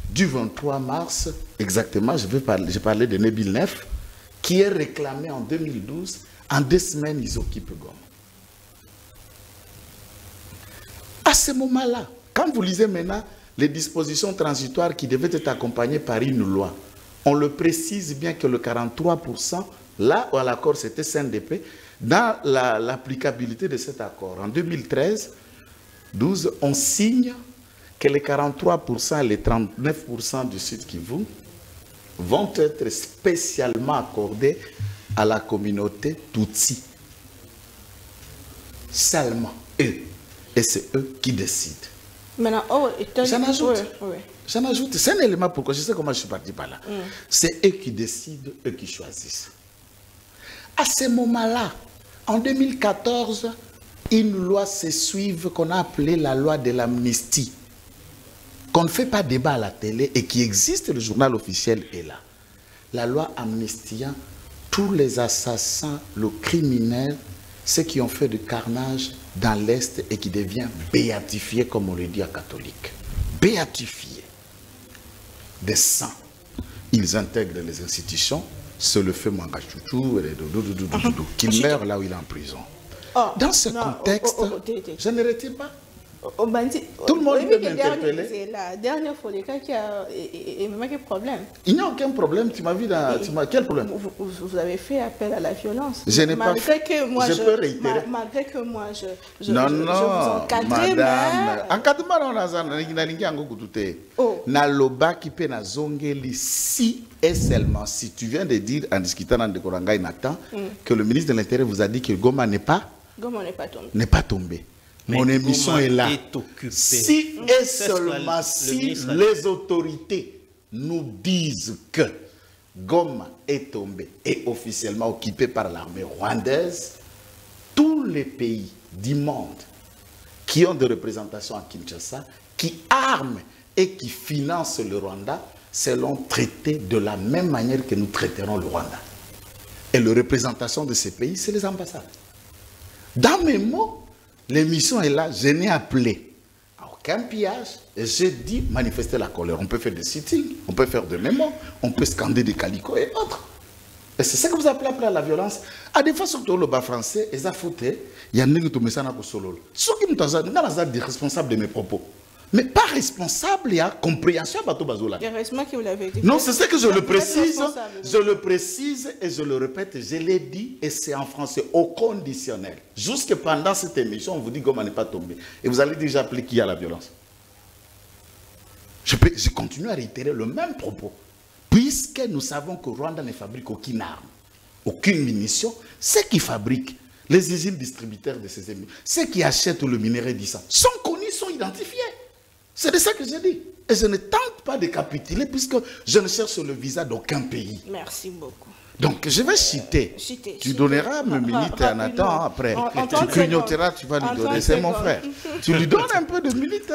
du 23 mars, exactement, j'ai parlé de Nebil Nef, qui est réclamé en 2012. En 2 semaines, ils occupent Goma. À ce moment-là, quand vous lisez maintenant les dispositions transitoires qui devaient être accompagnées par une loi, on le précise bien que le 43%, là où à l'accord c'était CNDP, dans l'applicabilité de cet accord. En 2013-12, on signe que les 43% et les 39% du Sud Kivu vont être spécialement accordés à la communauté Tutsi. Seulement eux. Et c'est eux qui décident. Maintenant, j'en ajoute. C'est un élément pourquoi je sais comment je suis parti par là. C'est eux qui décident, eux qui choisissent. À ce moment-là, en 2014, une loi se suive qu'on a appelée la loi de l'amnistie. Qu'on ne fait pas débat à la télé et qui existe, le journal officiel est là. La loi amnistiant tous les assassins, le criminel, ceux qui ont fait du carnage dans l'Est et qui devient béatifié, comme on le dit à catholique. Béatifié. Des saints. ils intègrent les institutions, c'est le feu Mangachouchou, qu'il meurt là où il est en prison. Dans ce contexte, je ne retire pas. Tout le monde peut m'interpeller. C'est la dernière fois qui a quel problème. Il n'y a aucun problème. Tu m'as vu dans... Quel problème? Vous avez fait appel à la violence. Je n'ai pas fait. Je peux réitérer. Malgré que moi, je non, vous encadrais, madame. Encadrement, Naloba qui peut na zongeli si et seulement si tu viens de dire en discutant dans Dekoranga Nathan que le ministre de l'Intérieur vous a dit que Goma n'est pas tombé. Mais mon émission Goma est là. Occupé. Si et seulement si les autorités nous disent que Goma est tombé et officiellement occupé par l'armée rwandaise, tous les pays du monde qui ont des représentations à Kinshasa, qui arment et qui financent le Rwanda, seront traités de la même manière que nous traiterons le Rwanda. Et la représentation de ces pays, c'est les ambassades. Dans mes mots, l'émission est là, je n'ai appelé à aucun pillage et j'ai dit manifester la colère. On peut faire des sittings, on peut faire des mémos, on peut scander des calicots et autres. Et c'est ça que vous appelez à la violence. À des fois, surtout le bas français, ils ont foutu, il y a un qui me solo. Ce qui me responsable de mes propos. Mais pas responsable, il y a compréhension à Bazola. Heureusement que vous l'avez dit. Non, c'est ça que je le précise. Je le précise et je le répète, je l'ai dit et c'est en français au conditionnel. Jusque pendant cette émission, on vous dit Goma n'est pas tombé. Et vous allez déjà appeler qui a la violence. Je continue à réitérer le même propos. Puisque nous savons que Rwanda ne fabrique aucune arme, aucune munition, ceux qui fabriquent les usines distributeurs de ces émissions, ceux qui achètent le minerai d'Issa, sont connus, sont identifiés. C'est de ça que je dis. Et je ne tente pas de capituler puisque je ne cherche le visa d'aucun pays. Merci beaucoup. Donc je vais citer. Tu donneras mes minutes à Nathan après. Tu clignoteras, tu vas lui donner. C'est mon frère. Tu lui donnes un peu de minutes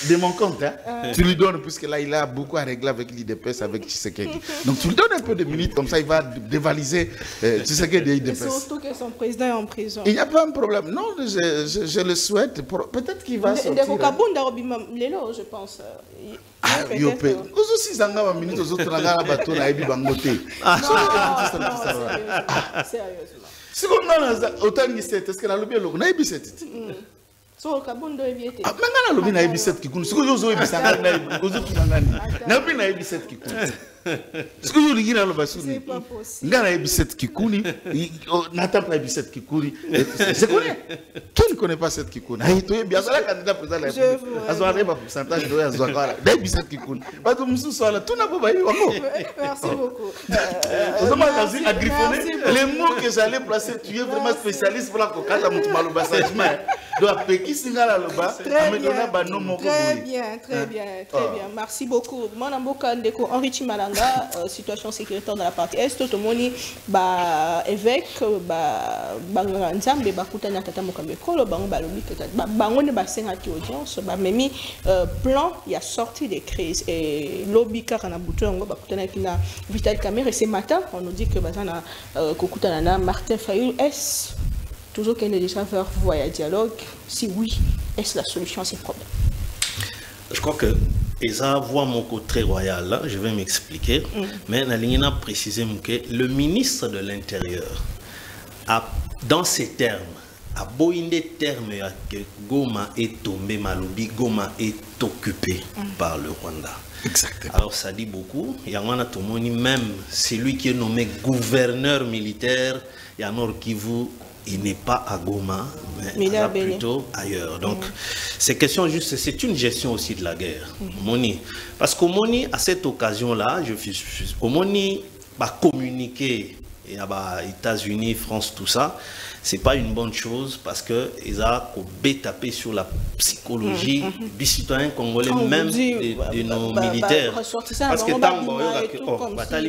de mon compte. Tu lui donnes, puisque là il a beaucoup à régler avec l'IDPS, avec Tshisekedi. Donc tu lui donnes un peu de minutes, comme ça il va dévaliser Tshisekedi et l'IDPS. Surtout que son président est en prison. Il n'y a pas un problème. Non, je le souhaite. Peut-être qu'il va sortir. Je pense. Ah, Yopé. Vous aussi, vous avez minute aux autres, bateau, na ebi bangote. Sérieusement. Si vous avez autant de 17, est-ce que la lobby est là? On a 17. So kabundo ebiete. Ah, maintenant la lobby na 17 qui compte. Si vous avez 17 qui compte. Na lobby na 17 qui compte. Ce que je dis là, c'est pas possible. Ngana ebisset Kikouni, n'attend pas ebisset Kikouni. Je connais. Qui ne connaît pas cette Kikouni? Tu es bien là, candidat président de la République. Azouaré va pourcentage de Azouara. D'ebisset Kikouni. Parce que Moussou soit là, tout n'a pas eu. Merci beaucoup. Vous avez à griffonner les mots que j'allais placer. Tu es vraiment spécialiste pour la coquette à Moutoumalouba Sajma. Donc, Péki Singala Loba, très bien, très bien. Merci beaucoup. Mon amboka ndeko Henri Chimalanga. Situation sécuritaire dans la partie est, tout le monde évêque, nzambe bakutana tata mokambe kolo bango balobi tata bango ne basenga ki audience ba memi plan il y a sorti des crises et lobby kana buto ngo bakutana kina Vital Kamerhe et ce matin on nous dit que bazana kokutana na Martin Fayulu. Est toujours qu'elle est déjà vers voie dialogue? Si oui, est-ce la solution à ces problèmes? Je crois que Eza voit mon côté très royal, là, je vais m'expliquer, mais Nalingina a précisé que le ministre de l'Intérieur a, dans ces termes, a beau des termes que Goma est tombé, Malobi, Goma est occupé par le Rwanda. Exactement. Alors ça dit beaucoup. Il y a même celui qui est nommé gouverneur militaire, il y a un Nord Kivu. Il n'est pas à Goma, mais plutôt ailleurs. Donc, c'est question juste, c'est une gestion aussi de la guerre. Moni. Parce qu'au Moni, à cette occasion-là, au Moni, communiquer, et à États-Unis, France, tout ça, c'est pas une bonne chose parce que ils ont tapé sur la psychologie des citoyens congolais, même de nos militaires. Parce que tant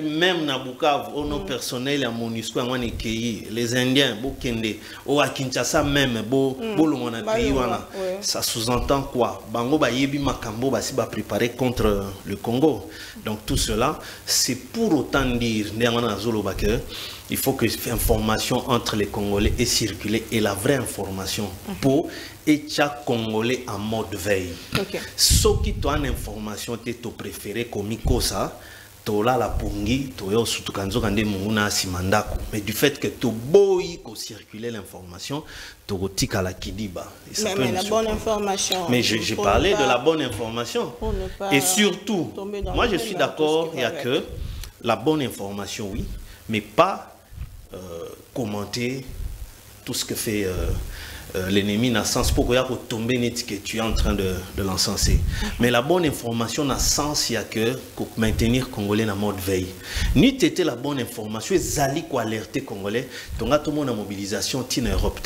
même na Bukavu, nos personnels à MONUSCO, les Indiens, Bokende, à Kinshasa même, ça sous-entend quoi? Bango ba yebi makambo ba si ba préparer contre le Congo. Donc tout cela, c'est pour autant dire il faut que l'information entre les Congolais est circulée et la vraie information pour chaque Congolais en mode veille. Ce qui doit une information t'es préféré comme ça, tola la pongi toyo surtout kanzo kande munguna simandako, mais du fait que to boy ko circuler l'information to tika la kidiba. Mais la bonne information. Mais j'ai parlé de la bonne information. Et surtout, moi je suis d'accord, il y a que la bonne information, oui, mais pas commenter tout ce que fait l'ennemi dans le sens pour qu'il y ait tomber net que tu es en train de l'encenser. Mais la bonne information dans le sens il y a que maintenir Congolais dans mode veille. Ni t'étais la bonne information, zali ko alerter Congolais, donc tout le monde en mobilisation tient Europe.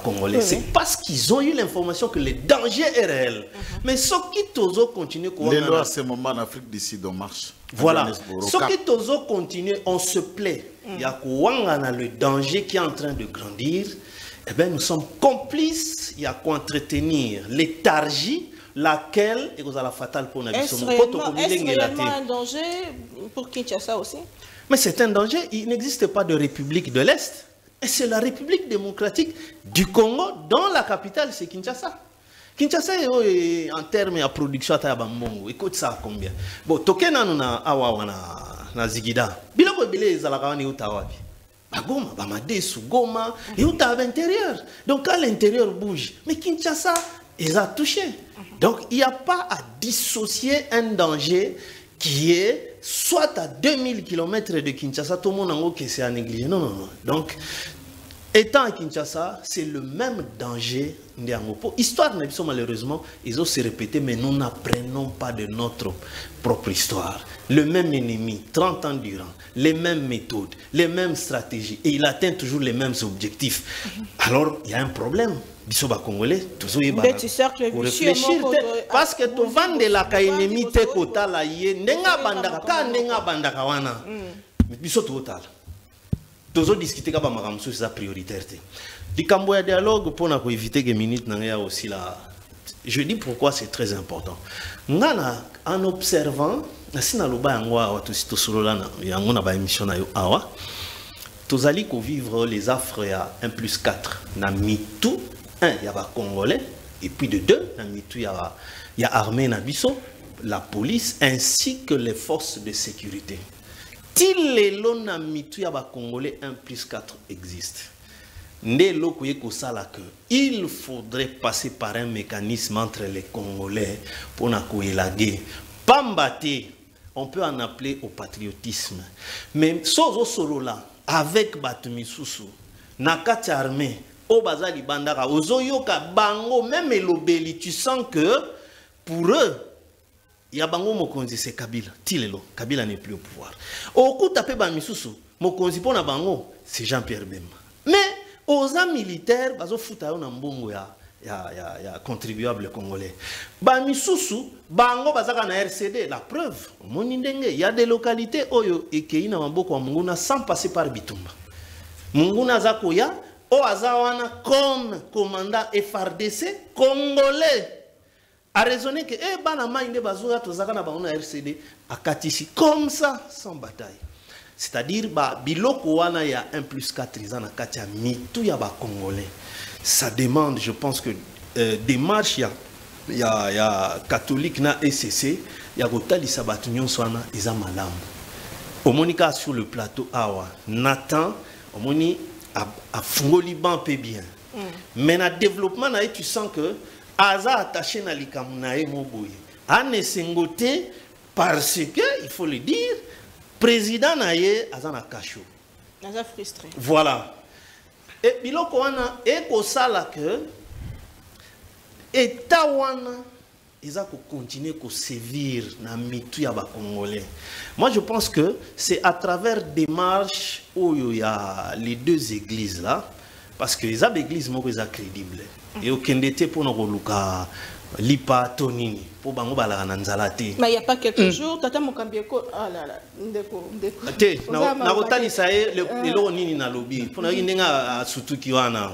Congolais. C'est parce qu'ils ont eu l'information que le danger est réel. Mais ce qui tozo continue les lois à ce moment en Afrique d'ici en marche. Voilà. Ce qui tozo continue, on se plaît. Il y a le danger qui est en train de grandir. Eh bien, nous sommes complices. Il y a qu'à entretenir léthargie, laquelle est la fatale pour notre Est-ce réellement un danger pour Kinshasa aussi? Mais c'est un danger. Il n'existe pas de République de l'Est. Et c'est la République démocratique du Congo, dont la capitale, c'est Kinshasa. Kinshasa, en termes de production, écoute ça combien. Bon, tokena na awa na zigida. Biloko bile zalakawani utawabi. Bagoma, bamadesu, goma, et uta à l'intérieur. Donc quand l'intérieur bouge, mais Kinshasa, ils ont touché. Donc il n'y a pas à dissocier un danger qui est soit à 2000 km de Kinshasa, tout le monde en haut qui c'est à négliger. Non, non, non. Donc, étant à Kinshasa, c'est le même danger. Histoire, malheureusement, ils ont se répété, mais nous n'apprenons pas de notre propre histoire. Le même ennemi, 30 ans durant, les mêmes méthodes, les mêmes stratégies, et il atteint toujours les mêmes objectifs. Alors, il y a un problème. Bisoba Congolais, toujours réfléchir. Parce que tu vends de la ennemi, te kota la ye, nenga bandaka wana. Biso total. Toujours discuter avec ma c'est sa priorité. Du Cambodge dialogue pour éviter que minutes n'ayant aussi là. Je dis pourquoi c'est très important. Ngana en observant, sina loba ngwa watu sitosolana yango na ba émission na yo awa. Tozali ko vivre les affres ya 1+4 na mitu. Un, il y a les Congolais, et puis de deux, il y a l'armée Nabiso, la police, ainsi que les forces de sécurité. Til les lots il y a les Congolais 1+4 existent. Il faudrait passer par un mécanisme entre les Congolais pour la guerre. Pambate, on peut en appeler au patriotisme. Mais sozo solo là, avec Batumisusu, Nakati armée, Bazali Bandara, Ozoyoka, Bango, même Elobeli, tu sens que pour eux, il y a Bango Mokonzi, c'est Kabila. Tilelo, Kabila n'est plus au pouvoir. Au coup tapé Bamisusu, Mokonzi Pona Bango, c'est Jean-Pierre Bemba. Mais aux âmes militaires, Bazo Futa Nambongo, il y a contribuable congolais. Bamisusu, Bango Bazaka na RCD, la preuve, il y a des localités Oyo et Keina Mamboko Munguna sans passer par Bitumba. Munguna Zakoya, au Azawana comme commandant FRDC congolais a raisonné que banama inde bazouga tozaka na baona RCD à Katisi comme ça sans bataille. C'est-à-dire biloko wana ya 1+4 ans na katia mitu ya ba congolais. Ça demande, je pense que démarche ya catholique na ECC ya kotali sabatu nyonso wana eza malamu. Omonika sur le plateau awa Nathan omoni à Fongoliban peut bien. Mais dans le développement, tu sens que Aza attaché à l'Ikamunae Moboye. Ane Sengote, parce que, il faut le dire, président Naye Aza Nakacho. Aza frustré. Voilà. Et biloko wana eko sala que État wana ils ont continué à sévir dans mitu ya ba Congolais. Moi je pense que c'est à travers des marches où il y a les deux églises là, parce que les églises sont crédibles. Et au Kendete pour nous luka lipa tonini pour bango bala na nzalate. Mais il y a pas quelques jours tata Mokambieko ah là là ndeko te na rotali sae le lo nini na lobby pour na ndenga sutuki wana.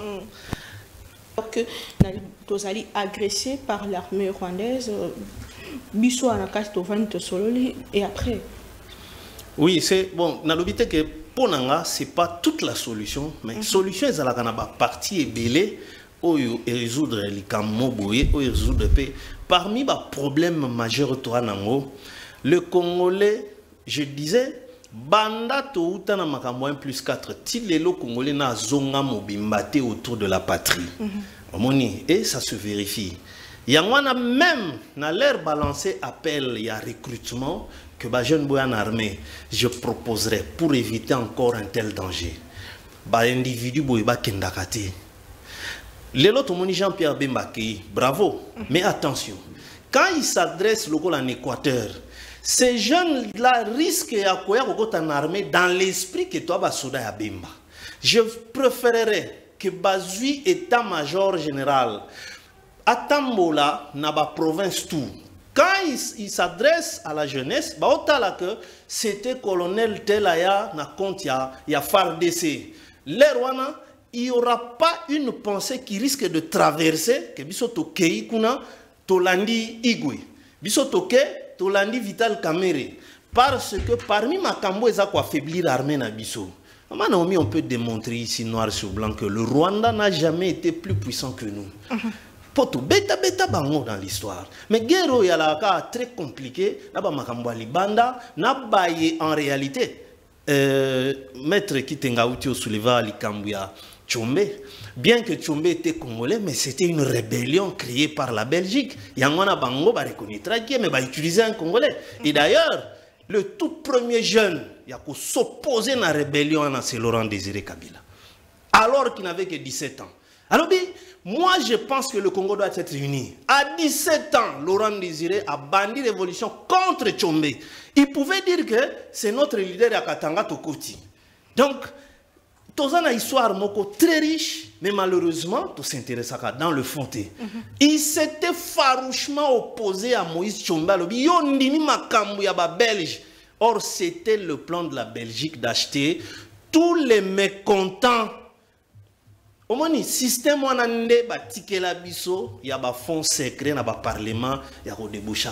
Que tozali agressé par l'armée rwandaise, biso anakas tovani sololi et après. Oui, c'est bon. Na lobité que pour nanga c'est pas toute la solution, mais solution est à la kanaba partie belé ou résoudre les camoboye ou résoudre paix. Parmi les problèmes majeurs toi nango, le Congolais, je disais, banda to utana makambo 1+4, ti lelo congolais na zonga mobimbate autour de la patrie. Et ça se vérifie. Il y a même dans l'air balancé appel, il y a recrutement que les jeunes en armée, je proposerais pour éviter encore un tel danger. Les individus boyba kendakate. Lelo tomoni Jean-Pierre Bemba bravo, mais attention. Quand il s'adresse en Équateur, ces jeunes-là risquent en armée dans l'esprit que toi basoda ya Bemba. Je préférerais que Bazui état-major général Atambola na ba province tout. Quand il s'adresse à la jeunesse, c'était colonel Telaya na compte ya FARDC. L'Erwana, il n'y aura pas une pensée qui risque de traverser que bisoto kei kuna tolandi Igwe. Bisoto ke tolandi Vital Kamerhe. Parce que parmi makambo eza ko affaiblir l'armée na biso. On peut démontrer ici noir sur blanc que le Rwanda n'a jamais été plus puissant que nous. Poto beta bango dans l'histoire. Mais guerre y a la cas très compliqué. Naba makambo libanda nabaye en réalité maître Kitenga Uti Osuleva likambuya Tchombe. Bien que Tchombe était congolais, mais c'était une rébellion créée par la Belgique. Yangwana bango ba reconnaître mais ba utiliser un congolais. Et d'ailleurs, le tout premier jeune qui a s'opposé à la rébellion, c'est Laurent Désiré Kabila. Alors qu'il n'avait que 17 ans. Alors, moi, je pense que le Congo doit être uni. À 17 ans, Laurent Désiré a banni l'évolution contre Tchombe. Il pouvait dire que c'est notre leader à Katanga Tokoti. Donc, Tozana histoire moko très riche, mais malheureusement, tout s'intéresse dans le fond. Il s'était farouchement opposé à Moïse Tchombe. Or, c'était le plan de la Belgique d'acheter tous les mécontents. Au moins, le système où on a ticket la biso, il y a un fonds secret, il y a un parlement, il y a un débouché.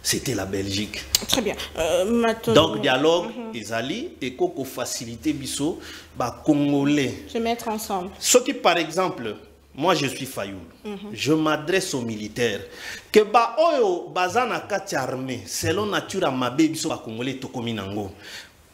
C'était la Belgique. Très bien. Donc, dialogue, Ezali, et qu'on facilite biso, Congolais. Se mettre ensemble. Ce qui, par exemple, moi je suis Fayoul, je m'adresse aux militaires. Que oyo bazana kati armée, selon nature amabe biso ba Congolais tokomi nango.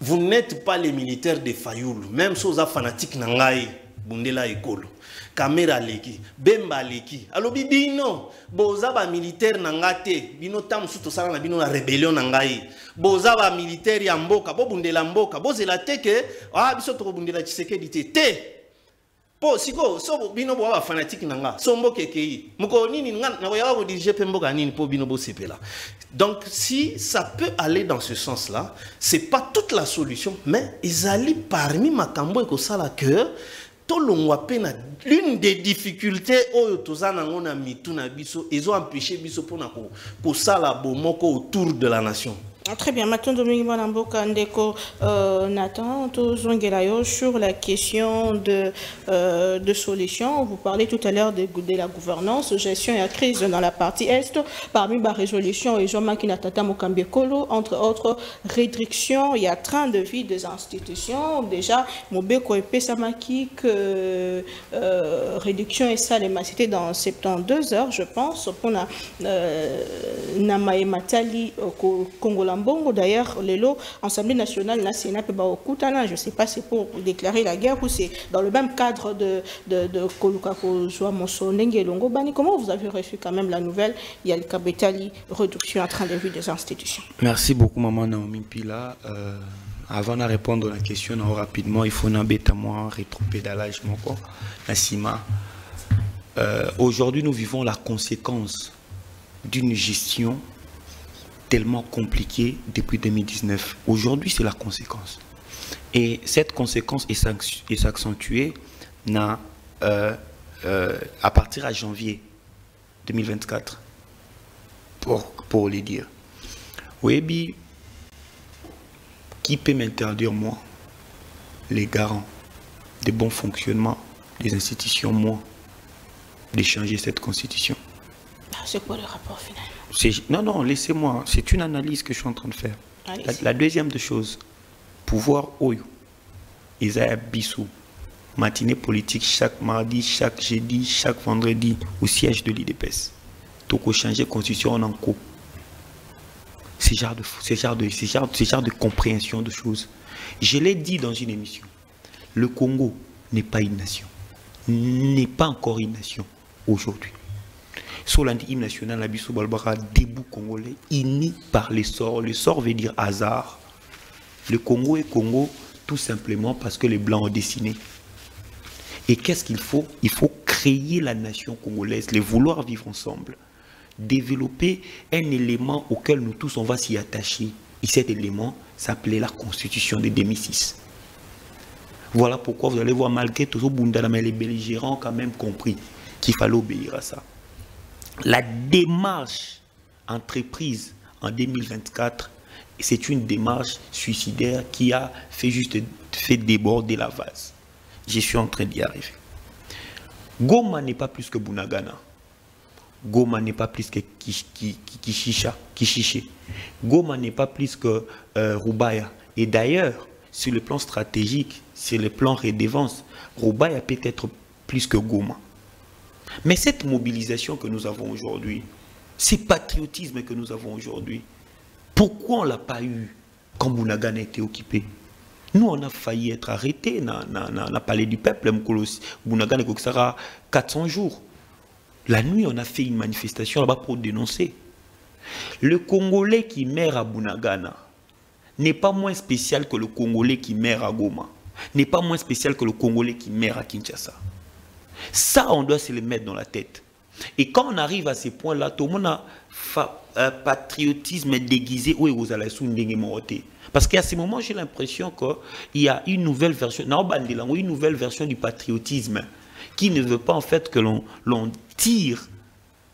Vous n'êtes pas les militaires de Fayoul, même si vous êtes fanatiques nangai. Bundela ekolo Kamera leki Bemba leki alo bino boza ba militaire nangate bino tamsu to sala na bino na rébellion nangai boza ba militaire ya mboka bo bundela mboka bozela teke biso to bundela Tshisekedi te po siko so bino bo ba fanatique nanga so mboka kei muko nini na ya ko diriger pe mboka nini po bino bo sepela. Donc si ça peut aller dans ce sens là, c'est pas toute la solution, mais ils allaient parmi makambo ko sala que l'une des difficultés ils ont empêché biso pour ça autour de la nation. Très bien. Maintenant, Dominique Mwanamboka Ndeko Nathan, sur la question de solution. Vous parlez tout à l'heure de la gouvernance, gestion et la crise dans la partie Est. Parmi les résolutions, et Jean-Marc Natata Mokambekolo, entre autres, réduction, il y a train de vie des institutions. Déjà, Mobeko et Pesamaki, que réduction et ça, les c'était dans 72 heures, je pense, pour Namae Matali au Congo. D'ailleurs, l'Assemblée nationale, la Sénat, je ne sais pas si c'est pour déclarer la guerre ou c'est dans le même cadre de Kolukako Longo Bani. Comment vous avez reçu quand même la nouvelle? Il y a le Kabetali, réduction à train de vue des institutions. Merci beaucoup, Maman Naomi Pila. Avant de répondre à la question, rapidement, il faut n'embêter moi, rétropédalage, mon corps, Nassima. Aujourd'hui, nous vivons la conséquence d'une gestion tellement compliqué depuis 2019. Aujourd'hui, c'est la conséquence. Et cette conséquence est s'accentuer à partir à janvier 2024, pour les dire. Oui, qui peut m'interdire, moi, les garants des bons fonctionnements des institutions, moi, d'échanger cette constitution? C'est quoi le rapport finalement? Non, laissez-moi. C'est une analyse que je suis en train de faire. La deuxième des choses, pouvoir Oyo, Isaiah Bissou, matinée politique chaque mardi, chaque jeudi, chaque vendredi, au siège de l'IDPS. Donc, changer la constitution en cours. ce genre de compréhension de choses. Je l'ai dit dans une émission, le Congo n'est pas une nation, n'est pas encore une nation aujourd'hui. Sur l'hymne national, la Bissou Balbara, debout congolais, unis par les sorts. Le sort veut dire hasard. Le Congo est Congo tout simplement parce que les Blancs ont dessiné. Et qu'est-ce qu'il faut? Il faut créer la nation congolaise, les vouloir vivre ensemble. Développer un élément auquel nous tous on va s'y attacher. Et cet élément s'appelait la Constitution de 2006. Voilà pourquoi vous allez voir, malgré tout ça, mais les belligérants ont quand même compris qu'il fallait obéir à ça. La démarche entreprise en 2024, c'est une démarche suicidaire qui a fait déborder la vase. Je suis en train d'y arriver. Goma n'est pas plus que Bunagana. Goma n'est pas plus que Kishiché. Goma n'est pas plus que Rubaya. Et d'ailleurs, sur le plan stratégique, sur le plan redevance, Rubaya peut être plus que Goma. Mais cette mobilisation que nous avons aujourd'hui, ce patriotisme que nous avons aujourd'hui, pourquoi on ne l'a pas eu quand Bunagana était occupé? Nous, on a failli être arrêtés dans le palais du peuple. Bunagana a 400 jours. La nuit, on a fait une manifestation là-bas pour dénoncer. Le Congolais qui meurt à Bunagana n'est pas moins spécial que le Congolais qui meurt à Goma. N'est pas moins spécial que le Congolais qui meurt à Kinshasa. Ça, on doit se le mettre dans la tête. Et quand on arrive à ces points-là, tout le monde a un patriotisme déguisé. Parce qu'à ce moment, j'ai l'impression qu'il y a une nouvelle version du patriotisme qui ne veut pas en fait que l'on tire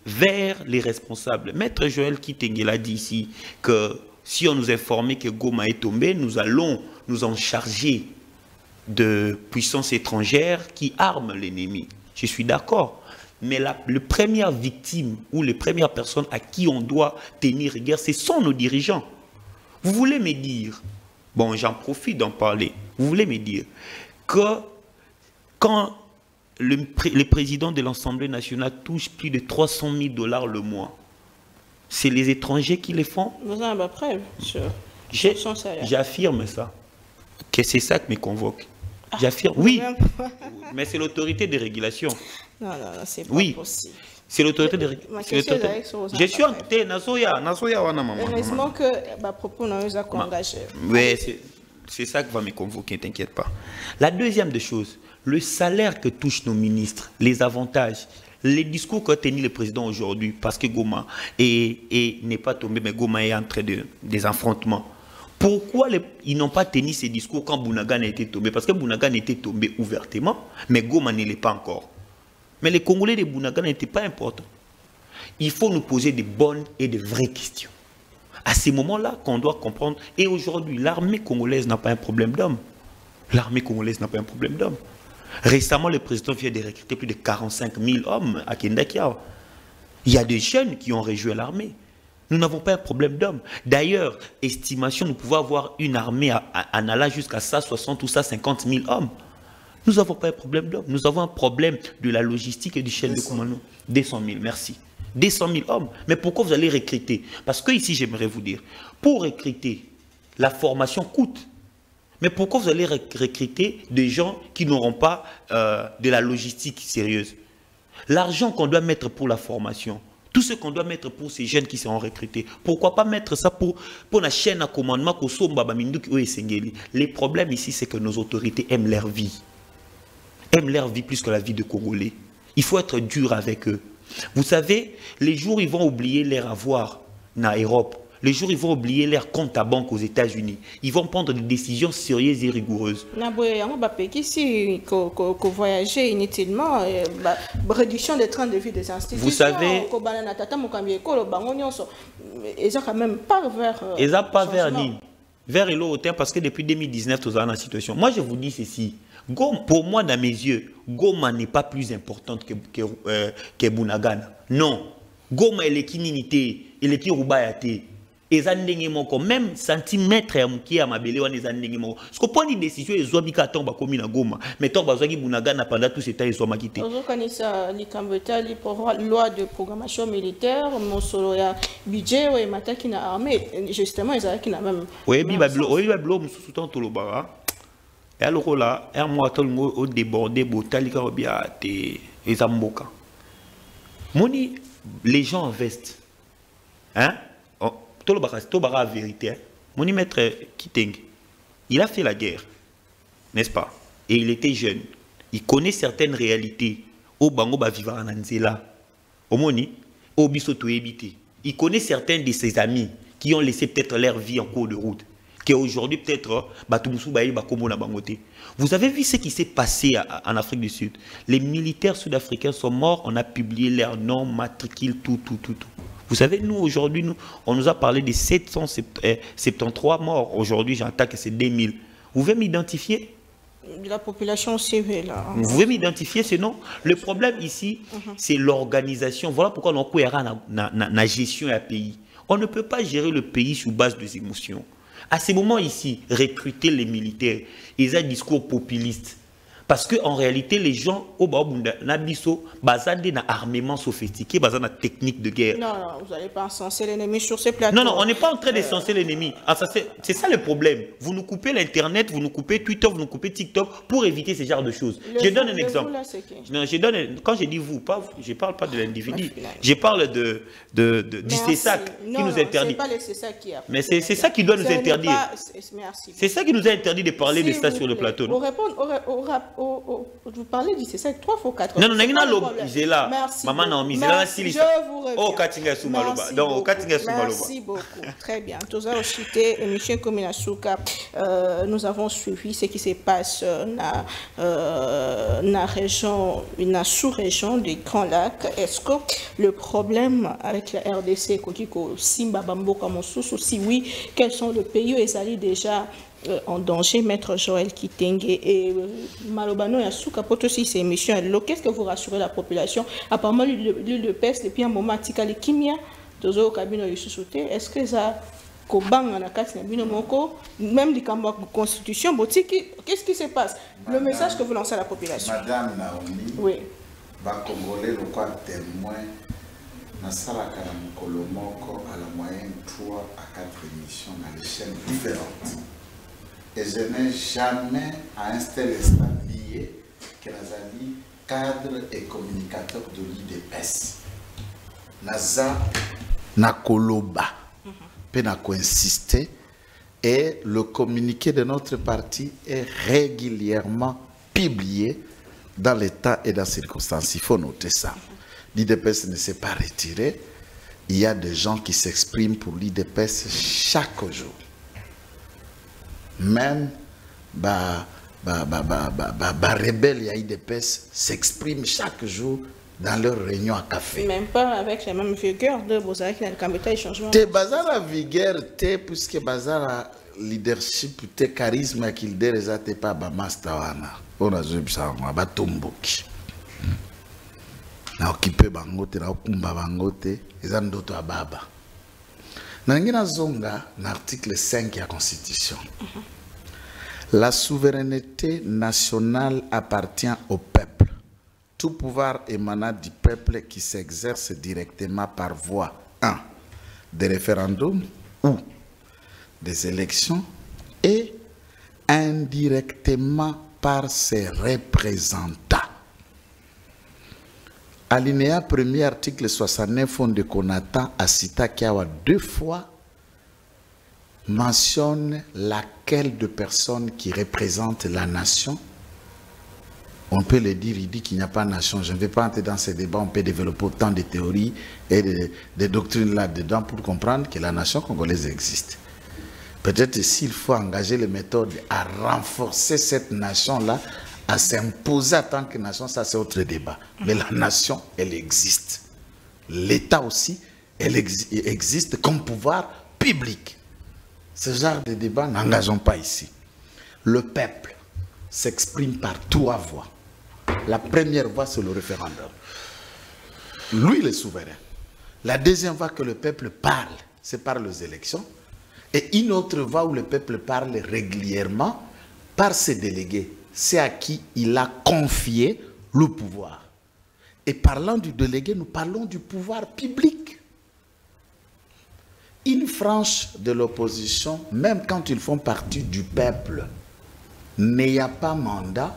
vers les responsables. Maître Joël Kitengela a dit ici que si on nous informait que Goma est tombé, nous allons nous en charger de puissances étrangères qui arment l'ennemi. Je suis d'accord. Mais la première victime ou les premières personnes à qui on doit tenir rigueur, ce sont nos dirigeants. Vous voulez me dire, bon, j'en profite d'en parler, vous voulez me dire que quand le président de l'Assemblée nationale touche plus de 300 000 $ le mois, c'est les étrangers qui les font? Vous avez ma preuve sur son salaire. J'affirme ça. Que c'est ça qui me convoque. J'affirme, oui, mais c'est l'autorité de régulation. Non, c'est pas possible. C'est l'autorité de régulation. Je suis en train de heureusement que à propos nous a engagé. Oui, c'est ça qui va me convoquer, t'inquiète pas. La deuxième des choses, le salaire que touchent nos ministres, les avantages, les discours qu'a tenu le président aujourd'hui, parce que Goma n'est pas tombé, mais Goma est en train des affrontements. Pourquoi ils n'ont pas tenu ces discours quand Bunagana était tombé? Parce que Bunagana était tombé ouvertement, mais Goma ne l'est pas encore. Mais les Congolais de Bunagana n'étaient pas importants. Il faut nous poser des bonnes et de vraies questions. À ces moments-là qu'on doit comprendre. Et aujourd'hui, l'armée congolaise n'a pas un problème d'hommes. L'armée congolaise n'a pas un problème d'hommes. Récemment, le président vient de recruter plus de 45 000 hommes à Kendakiao. Il y a des jeunes qui ont rejoint l'armée. Nous n'avons pas un problème d'hommes. D'ailleurs, estimation, nous pouvons avoir une armée en allant jusqu'à 160 ou 150 000 hommes. Nous n'avons pas un problème d'hommes. Nous avons un problème de la logistique et du chef de commandement. 200 000, merci. 200 000 hommes. Mais pourquoi vous allez recruter? Parce que ici, j'aimerais vous dire, pour recruter, la formation coûte. Mais pourquoi vous allez recruter des gens qui n'auront pas de la logistique sérieuse? L'argent qu'on doit mettre pour la formation, tout ce qu'on doit mettre pour ces jeunes qui seront recrutés, pourquoi pas mettre ça pour la chaîne à commandement? Les problèmes ici, c'est que nos autorités aiment leur vie. Aiment leur vie plus que la vie de Congolais. Il faut être dur avec eux. Vous savez, les jours où ils vont oublier leur avoir en Europe, les jours où ils vont oublier leur compte à banque aux États-Unis, ils vont prendre des décisions sérieuses et rigoureuses. Si voyager inutilement, réduction des trains de vie des institutions. Vous savez, ils n'ont quand même pas vers. Ils n'ont pas vers ni. Vers l'autre, parce que depuis 2019, nous avons la situation. Moi, je vous dis ceci. Pour moi, dans mes yeux, Goma n'est pas plus importante que Bunagana. Non. Goma, elle est Kininité, elle est Kirubayate. eza ndenge moko même centimètre ya mukie ya mabele wana eza ndenge moko parce que point de décision ezwami ka tant bakomi na Goma mais tant bazwaki Bunagana pendant tout ce temps ezwamaki te ozokanisa likambo etali loi de programmation militaire mosolo ya budget oyo emataki na armée justement ezalaki na même oyebi babilo mosusu tant tolobaka ya lokola ya mwa tolingo odébordé botali ka obia te eza mboka moni les gens investent hein tout la vérité. Hein? Mon maître Kiteng, il a fait la guerre, n'est-ce pas? Et il était jeune. Il connaît certaines réalités. Au Bango Baviva Ananzela, au Moni, au Bisoto Ebiti. Il connaît certains de ses amis qui ont laissé peut-être leur vie en cours de route. Qui aujourd'hui peut-être Batumusu Baï Bakomo na Bangote. Vous avez vu ce qui s'est passé en Afrique du Sud. Les militaires sud-africains sont morts, on a publié leur nom, matricule, tout. Vous savez, nous, aujourd'hui, on nous a parlé de 773 morts. Aujourd'hui, j'entends que c'est 2000. Vous pouvez m'identifier? La population civile. Vous pouvez m'identifier, sinon? Le problème ici, c'est l'organisation. Voilà pourquoi on a la gestion du pays. On ne peut pas gérer le pays sur base des émotions. À ce moment ici, recruter les militaires, ils ont un discours populiste. Parce qu'en réalité, les gens au Babunda, Nabiso, basés dans armement sophistiqué, basés dans technique de guerre. Non, vous n'allez pas encenser l'ennemi sur ces plateaux. Non, on n'est pas en train d'encenser l'ennemi. Ah, c'est ça le problème. Vous nous coupez l'Internet, vous nous coupez Twitter, vous nous coupez TikTok pour éviter ce genre de choses. Je donne un exemple. Quand je dis vous, je ne parle pas de l'individu. Je parle du CESAC qui nous interdit. Pas le CESAC qui a. Mais c'est ça qui doit nous interdire. C'est ça qui nous a interdit de parler de ça sur le plateau. Vous parlez du CESAC 3 fois 4. Non, j'ai là. Maman Naomi, j'ai là. Je vous reviens. Oh, Katinga Soumaloba. Donc, Katinga Soumaloba. Merci beaucoup. Très bien. Tous à cité, M. Kominasuka, nous avons suivi ce qui se passe dans la région, la sous-région des Grands Lacs. Est-ce que le problème avec la RDC, Simba Bambo Kamosus, si oui, quels sont les pays où ils allaient déjà en danger, Maître Joël Kitenge et Malobano et Asuka Poto aussi ces émissions. Qu'est-ce que vous rassurez la population? Apparemment, l'huile de peste, depuis un moment, Tikali Kimia, Tozo Kabino Yususote, est-ce que ça, Kobang, même les constitution, qu'est-ce qui se passe? Le message que vous lancez à la population. Madame Naomi, oui. Congolais, le quoi témoin, Nasalaka Kolomoko à la moyenne 3 à 4 émissions dans les chaînes différentes. Et je n'ai jamais à un tel instant lié que Nazali, cadre et communicateur de l'IDPS. Naza Nakoloba, Penako insisté, et le communiqué de notre parti est régulièrement publié dans les temps et dans les circonstances. Il faut noter ça. L'IDPS ne s'est pas retiré. Il y a des gens qui s'expriment pour l'IDPS chaque jour. Même rebelles et IDPS s'expriment chaque jour dans leur réunion à café. Même pas avec la même vigueur de Bozara qui n'a le changement. Te bazar la vigueur, puisque bazar la leadership, te charisme qu'il déreza te pas bamastawana. On a joué ça, on a tomboki. Na occupé bangote, na okumba bangote, ils ont d'autres ababa. Nangina zonga, l'article 5 de la Constitution. La souveraineté nationale appartient au peuple. Tout pouvoir émanant du peuple qui s'exerce directement par voie 1. Des référendums ou des élections et indirectement par ses représentants. Alinéa 1er, article 69, fond de Konatan, à Sita Kiawa 2 fois, mentionne laquelle de personnes qui représentent la nation. On peut le dire, il dit qu'il n'y a pas de nation. Je ne vais pas entrer dans ces débats, on peut développer autant de théories et de doctrines là-dedans pour comprendre que la nation congolaise existe. Peut-être s'il faut engager les méthodes à renforcer cette nation-là, à s'imposer en tant que nation, ça c'est autre débat. Mais la nation, elle existe. L'État aussi, elle existe comme pouvoir public. Ce genre de débat, n'engageons pas ici. Le peuple s'exprime par 3 voies. La première voie, c'est le référendum. Lui, il est souverain. La deuxième voie, que le peuple parle c'est par les élections. Et une autre voie où le peuple parle régulièrement, par ses délégués. C'est à qui il a confié le pouvoir. Et parlant du délégué, nous parlons du pouvoir public. Une frange de l'opposition, même quand ils font partie du peuple, n'ayant pas mandat,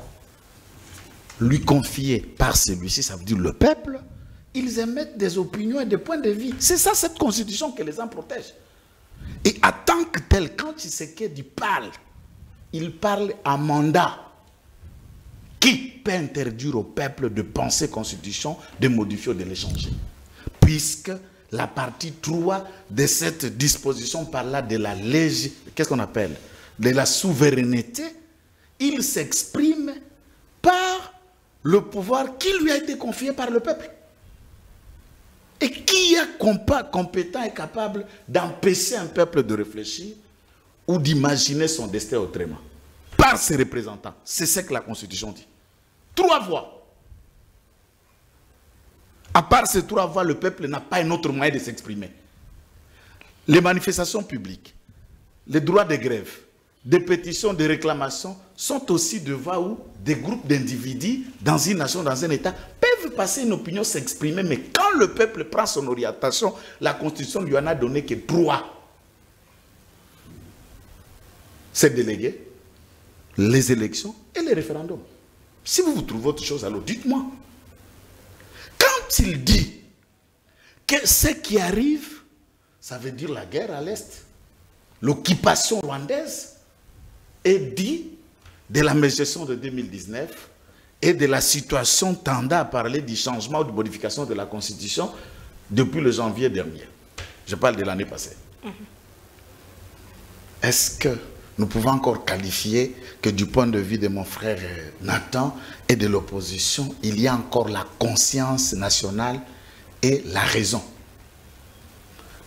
lui confier par celui-ci, ça veut dire le peuple, ils émettent des opinions et des points de vue. C'est ça, cette constitution que les uns protègent. Et en tant que tel, quand Tshisekedi parle, il parle à mandat. Qui peut interdire au peuple de penser constitution, de modifier ou de l'échanger? Puisque la partie 3 de cette disposition parle là de la qu'est-ce qu'on appelle? De la souveraineté. Il s'exprime par le pouvoir qui lui a été confié par le peuple. Et qui est compétent et capable d'empêcher un peuple de réfléchir ou d'imaginer son destin autrement? Par ses représentants. C'est ce que la Constitution dit. 3 voix. À part ces 3 voix, le peuple n'a pas un autre moyen de s'exprimer. Les manifestations publiques, les droits de grève, des pétitions, des réclamations sont aussi des voix où des groupes d'individus dans une nation, dans un État, peuvent passer une opinion, s'exprimer, mais quand le peuple prend son orientation, la Constitution lui en a donné que 3. Ces délégués, les élections et les référendums. Si vous trouvez autre chose, alors dites-moi. Quand il dit que ce qui arrive, ça veut dire la guerre à l'Est, l'occupation rwandaise, et dit de la gestion de 2019 et de la situation tendant à parler du changement ou de modification de la Constitution depuis le janvier dernier. Je parle de l'année passée. Est-ce que nous pouvons encore qualifier que du point de vue de mon frère Nathan et de l'opposition, il y a encore la conscience nationale et la raison?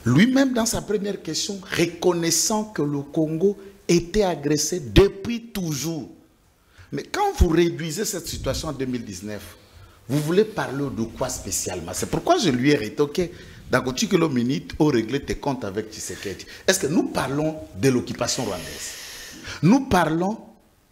Lui-même, dans sa première question, reconnaissant que le Congo était agressé depuis toujours. Mais quand vous réduisez cette situation en 2019, vous voulez parler de quoi spécialement? C'est pourquoi je lui ai rétorqué. D'Agoti que minute au régler tes comptes avec Tshisekedi. Est-ce que nous parlons de l'occupation rwandaise? Nous parlons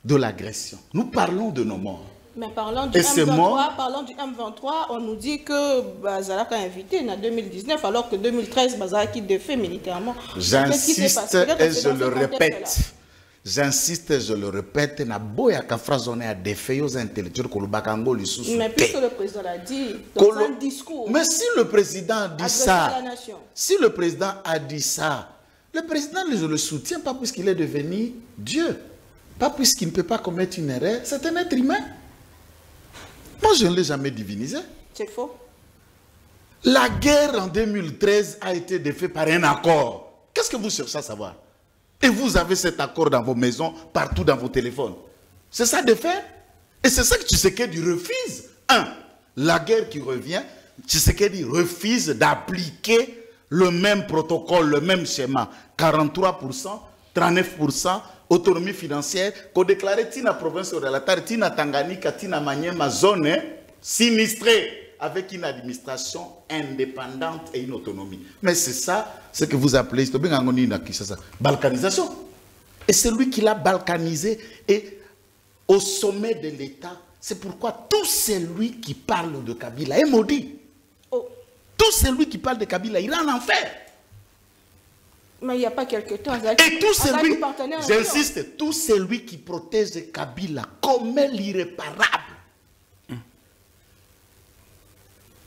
de l'agression. Nous parlons de nos morts. Mais parlant du M23, on nous dit que Bazalaka a invité en 2019, alors que 2013, Bazalaka qui défait militairement. J'insiste et je le répète. J'insiste et je le répète, na boya ka phrase on est à défaire aux intellectuels que le bakango lui sous. Mais puisque le président l'a dit dans un discours. Mais si le président a dit ça, si le président a dit ça, le président je le soutiens pas puisqu'il est devenu Dieu, pas puisqu'il ne peut pas commettre une erreur, c'est un être humain. Moi je ne l'ai jamais divinisé. C'est faux. La guerre en 2013 a été défaite par un accord. Qu'est-ce que vous cherchez à savoir? Et vous avez cet accord dans vos maisons, partout dans vos téléphones. C'est ça de faire. Et c'est ça que Tshisekedi refuse. La guerre qui revient, Tshisekedi refuse d'appliquer le même protocole, le même schéma. 43%, 39%, autonomie financière, qu'on déclarait Tina province relatoire, Tina Tanganyika, Tina Maniema, zone sinistrée, avec une administration indépendante et une autonomie. Mais c'est ça, ce que vous appelez balkanisation. Et c'est lui qui l'a balkanisé et au sommet de l'État. C'est pourquoi tout celui qui parle de Kabila est maudit. Oh. Tout celui qui parle de Kabila, il est en enfer. Mais il n'y a pas quelque temps. Et tout celui, j'insiste, tout celui qui protège Kabila commet l'irréparable.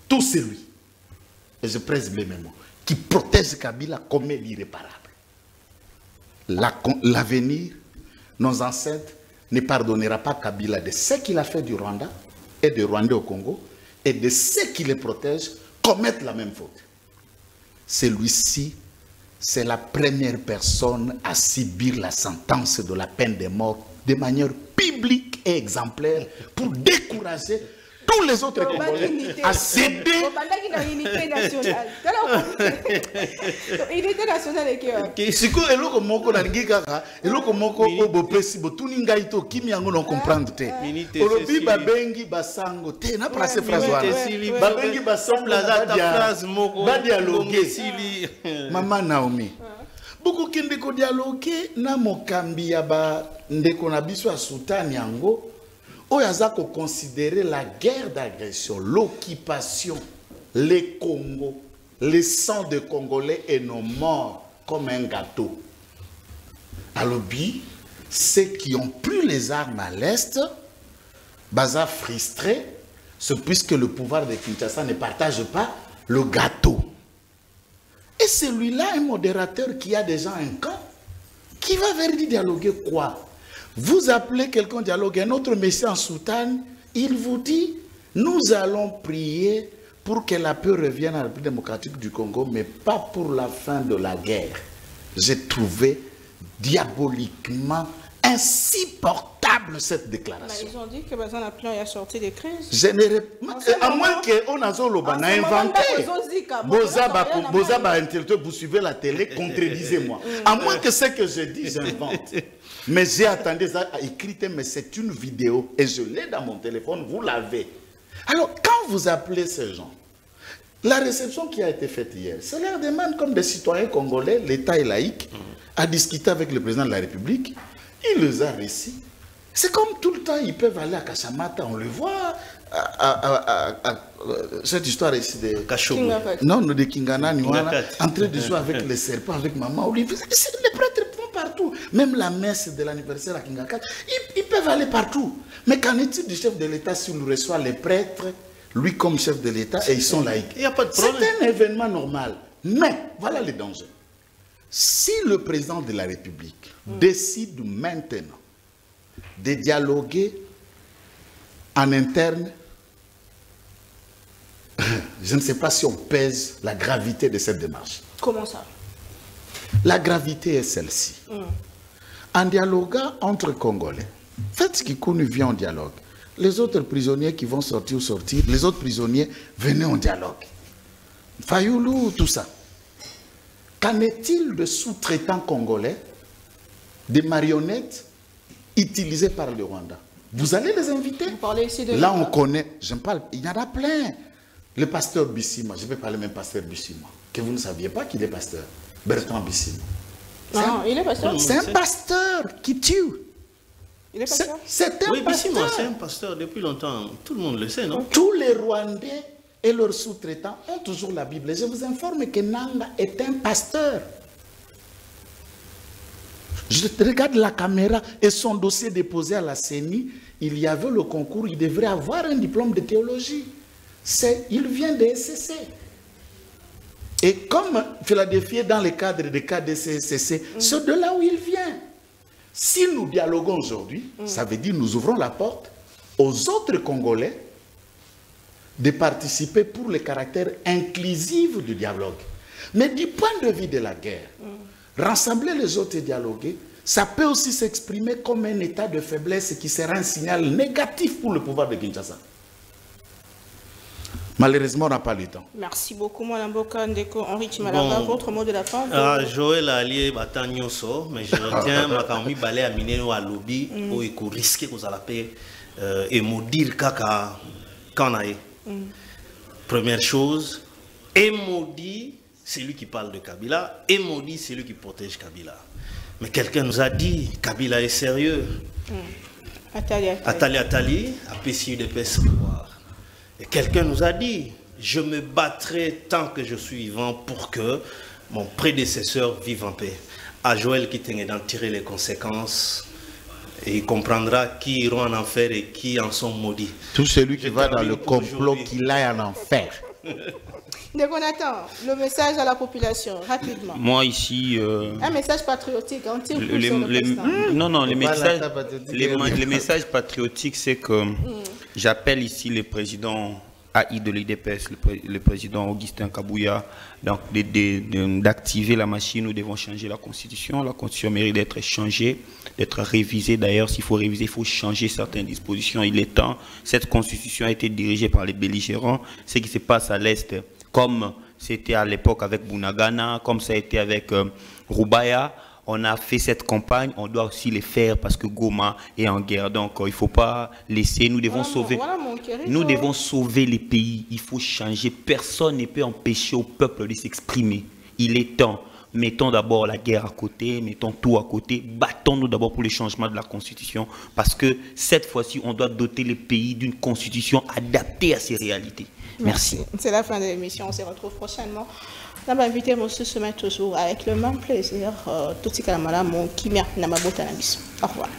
Tout celui, et je presse mes mots, qui protège Kabila commet l'irréparable. L'avenir, nos ancêtres, ne pardonnera pas Kabila de ce qu'il a fait du Rwanda et de Rwanda au Congo, et de ceux qui les protègent commettent la même faute. Celui-ci, c'est la première personne à subir la sentence de la peine de mort de manière publique et exemplaire pour décourager tous les autres Congolais à céder. Unité nationale. Unité nationale et c'est quoi eloko moko na ngi kaka eloko moko obo pesi botuni ngai to kimi yango non comprendre te. Olobi babengi basango te na place phrase wana. Babengi basango la phrase moko ba dialoguer sili Mama Naomi. Beaucoup kende ko dialoguer na mokambi ya ba ndeko na biso ya sultan yango. Oyaza ko considérer la guerre d'agression, l'occupation, les Congos, les sangs de Congolais et nos morts comme un gâteau. Alobi, ceux qui ont pris les armes à l'Est, baza frustrés, c'est puisque le pouvoir de Kinshasa ne partage pas le gâteau. Et celui-là, un modérateur qui a déjà un camp, qui va venir dialoguer quoi? Vous appelez quelqu'un dialogue, un autre monsieur en soutane, il vous dit, nous allons prier pour que la paix revienne à la République démocratique du Congo, mais pas pour la fin de la guerre. J'ai trouvé diaboliquement insupportable cette déclaration. Ils ont dit que besoin d'un plan et a sorti des crises. À moins qu'on a inventé. Boza intellectuel, vous suivez la télé, contredisez-moi. À moins que ce que je dis, j'invente. Mais j'ai attendu ça à écrire, mais c'est une vidéo et je l'ai dans mon téléphone, vous l'avez. Alors, quand vous appelez ces gens, la réception qui a été faite hier, ça leur demande comme des citoyens congolais, l'État est laïque, à discuter avec le président de la République. Il les a réussi. C'est comme tout le temps, ils peuvent aller à Kashamata, on le voit, cette histoire ici de Kashogo. Non, de Kingana, en train de jouer avec les serpents, avec maman. Les prêtres vont partout. Même la messe de l'anniversaire à Kingaka, ils peuvent aller partout. Mais qu'en est-il du chef de l'État s'il reçoit les prêtres, lui comme chef de l'État, et ils sont laïcs? Il n'y a pas de problème. C'est un événement normal. Mais, voilà les dangers. Si le président de la République décide maintenant de dialoguer en interne, je ne sais pas si on pèse la gravité de cette démarche. Comment ça? La gravité est celle-ci. En dialoguant entre Congolais, faites ce qui vient en dialogue. Les autres prisonniers qui vont sortir, les autres prisonniers, venez en dialogue. Fayoulou, tout ça. Qu'en est-il de sous-traitants congolais, des marionnettes utilisées par le Rwanda? Vous allez les inviter? Vous parlez ici de... Là, on connaît, je parle, il y en a plein. Le pasteur Bissima, je vais parler même pasteur Bissima, que vous ne saviez pas qu'il est pasteur. Bertrand Bissima. Non, il est pasteur. C'est un pasteur qui tue. Il est pasteur. C'est un pasteur. C'est un pasteur depuis longtemps. Tout le monde le sait, non? Tous les Rwandais et leurs sous-traitants ont toujours la Bible. Et je vous informe que Nanga est un pasteur. Je regarde la caméra et son dossier déposé à la CENI. Il y avait le concours, il devrait avoir un diplôme de théologie. Il vient de SCC. Et comme Philadelphie est dans le cadre des cas de CCC, c'est de là où il vient. Si nous dialoguons aujourd'hui, ça veut dire que nous ouvrons la porte aux autres Congolais de participer pour le caractère inclusif du dialogue. Mais du point de vue de la guerre, rassembler les autres et dialoguer, ça peut aussi s'exprimer comme un état de faiblesse qui sera un signal négatif pour le pouvoir de Kinshasa. Malheureusement, on n'a pas le temps. Merci beaucoup, Mme Boka Ndeko, Henri Chimalanga. Votre mot de la fin? Joël a allié Batanyoso, mais je retiens Makami Balé à Mineno à Lobby, où il risque que vous allez et maudire Kaka Kanae. Première chose, et maudit celui qui parle de Kabila, et maudit celui qui protège Kabila. Mais quelqu'un nous a dit, Kabila est sérieux. Atali a péci de paix sans pouvoir. Et quelqu'un nous a dit, je me battrai tant que je suis vivant pour que mon prédécesseur vive en paix. À Joël qui tenait d'en tirer les conséquences, et il comprendra qui iront en enfer et qui en sont maudits. Tout celui qui va dans le complot, qu'il aille en enfer. Jonathan, le message à la population, rapidement. Moi ici... Un message patriotique, non, les messages patriotiques, c'est que j'appelle ici le président AI de l'IDPS, le président Augustin Kabouya, donc d'activer la machine. Nous devons changer la Constitution. La Constitution mérite d'être changée, d'être révisée. D'ailleurs, s'il faut réviser, il faut changer certaines dispositions. Il est temps. Cette Constitution a été dirigée par les belligérants. Ce qui se passe à l'Est, comme c'était à l'époque avec Bunagana, comme ça a été avec Roubaya, on a fait cette campagne, on doit aussi les faire parce que Goma est en guerre. Donc, il ne faut pas laisser, nous devons sauver. Nous devons sauver les pays, il faut changer. Personne ne peut empêcher au peuple de s'exprimer. Il est temps. Mettons d'abord la guerre à côté, mettons tout à côté. Battons-nous d'abord pour le changement de la Constitution parce que cette fois-ci, on doit doter les pays d'une Constitution adaptée à ces réalités. Merci. C'est la fin de l'émission, on se retrouve prochainement. On va inviter M. Sommet toujours avec le même plaisir. Tout ce qui est là, mon qui m'a au revoir.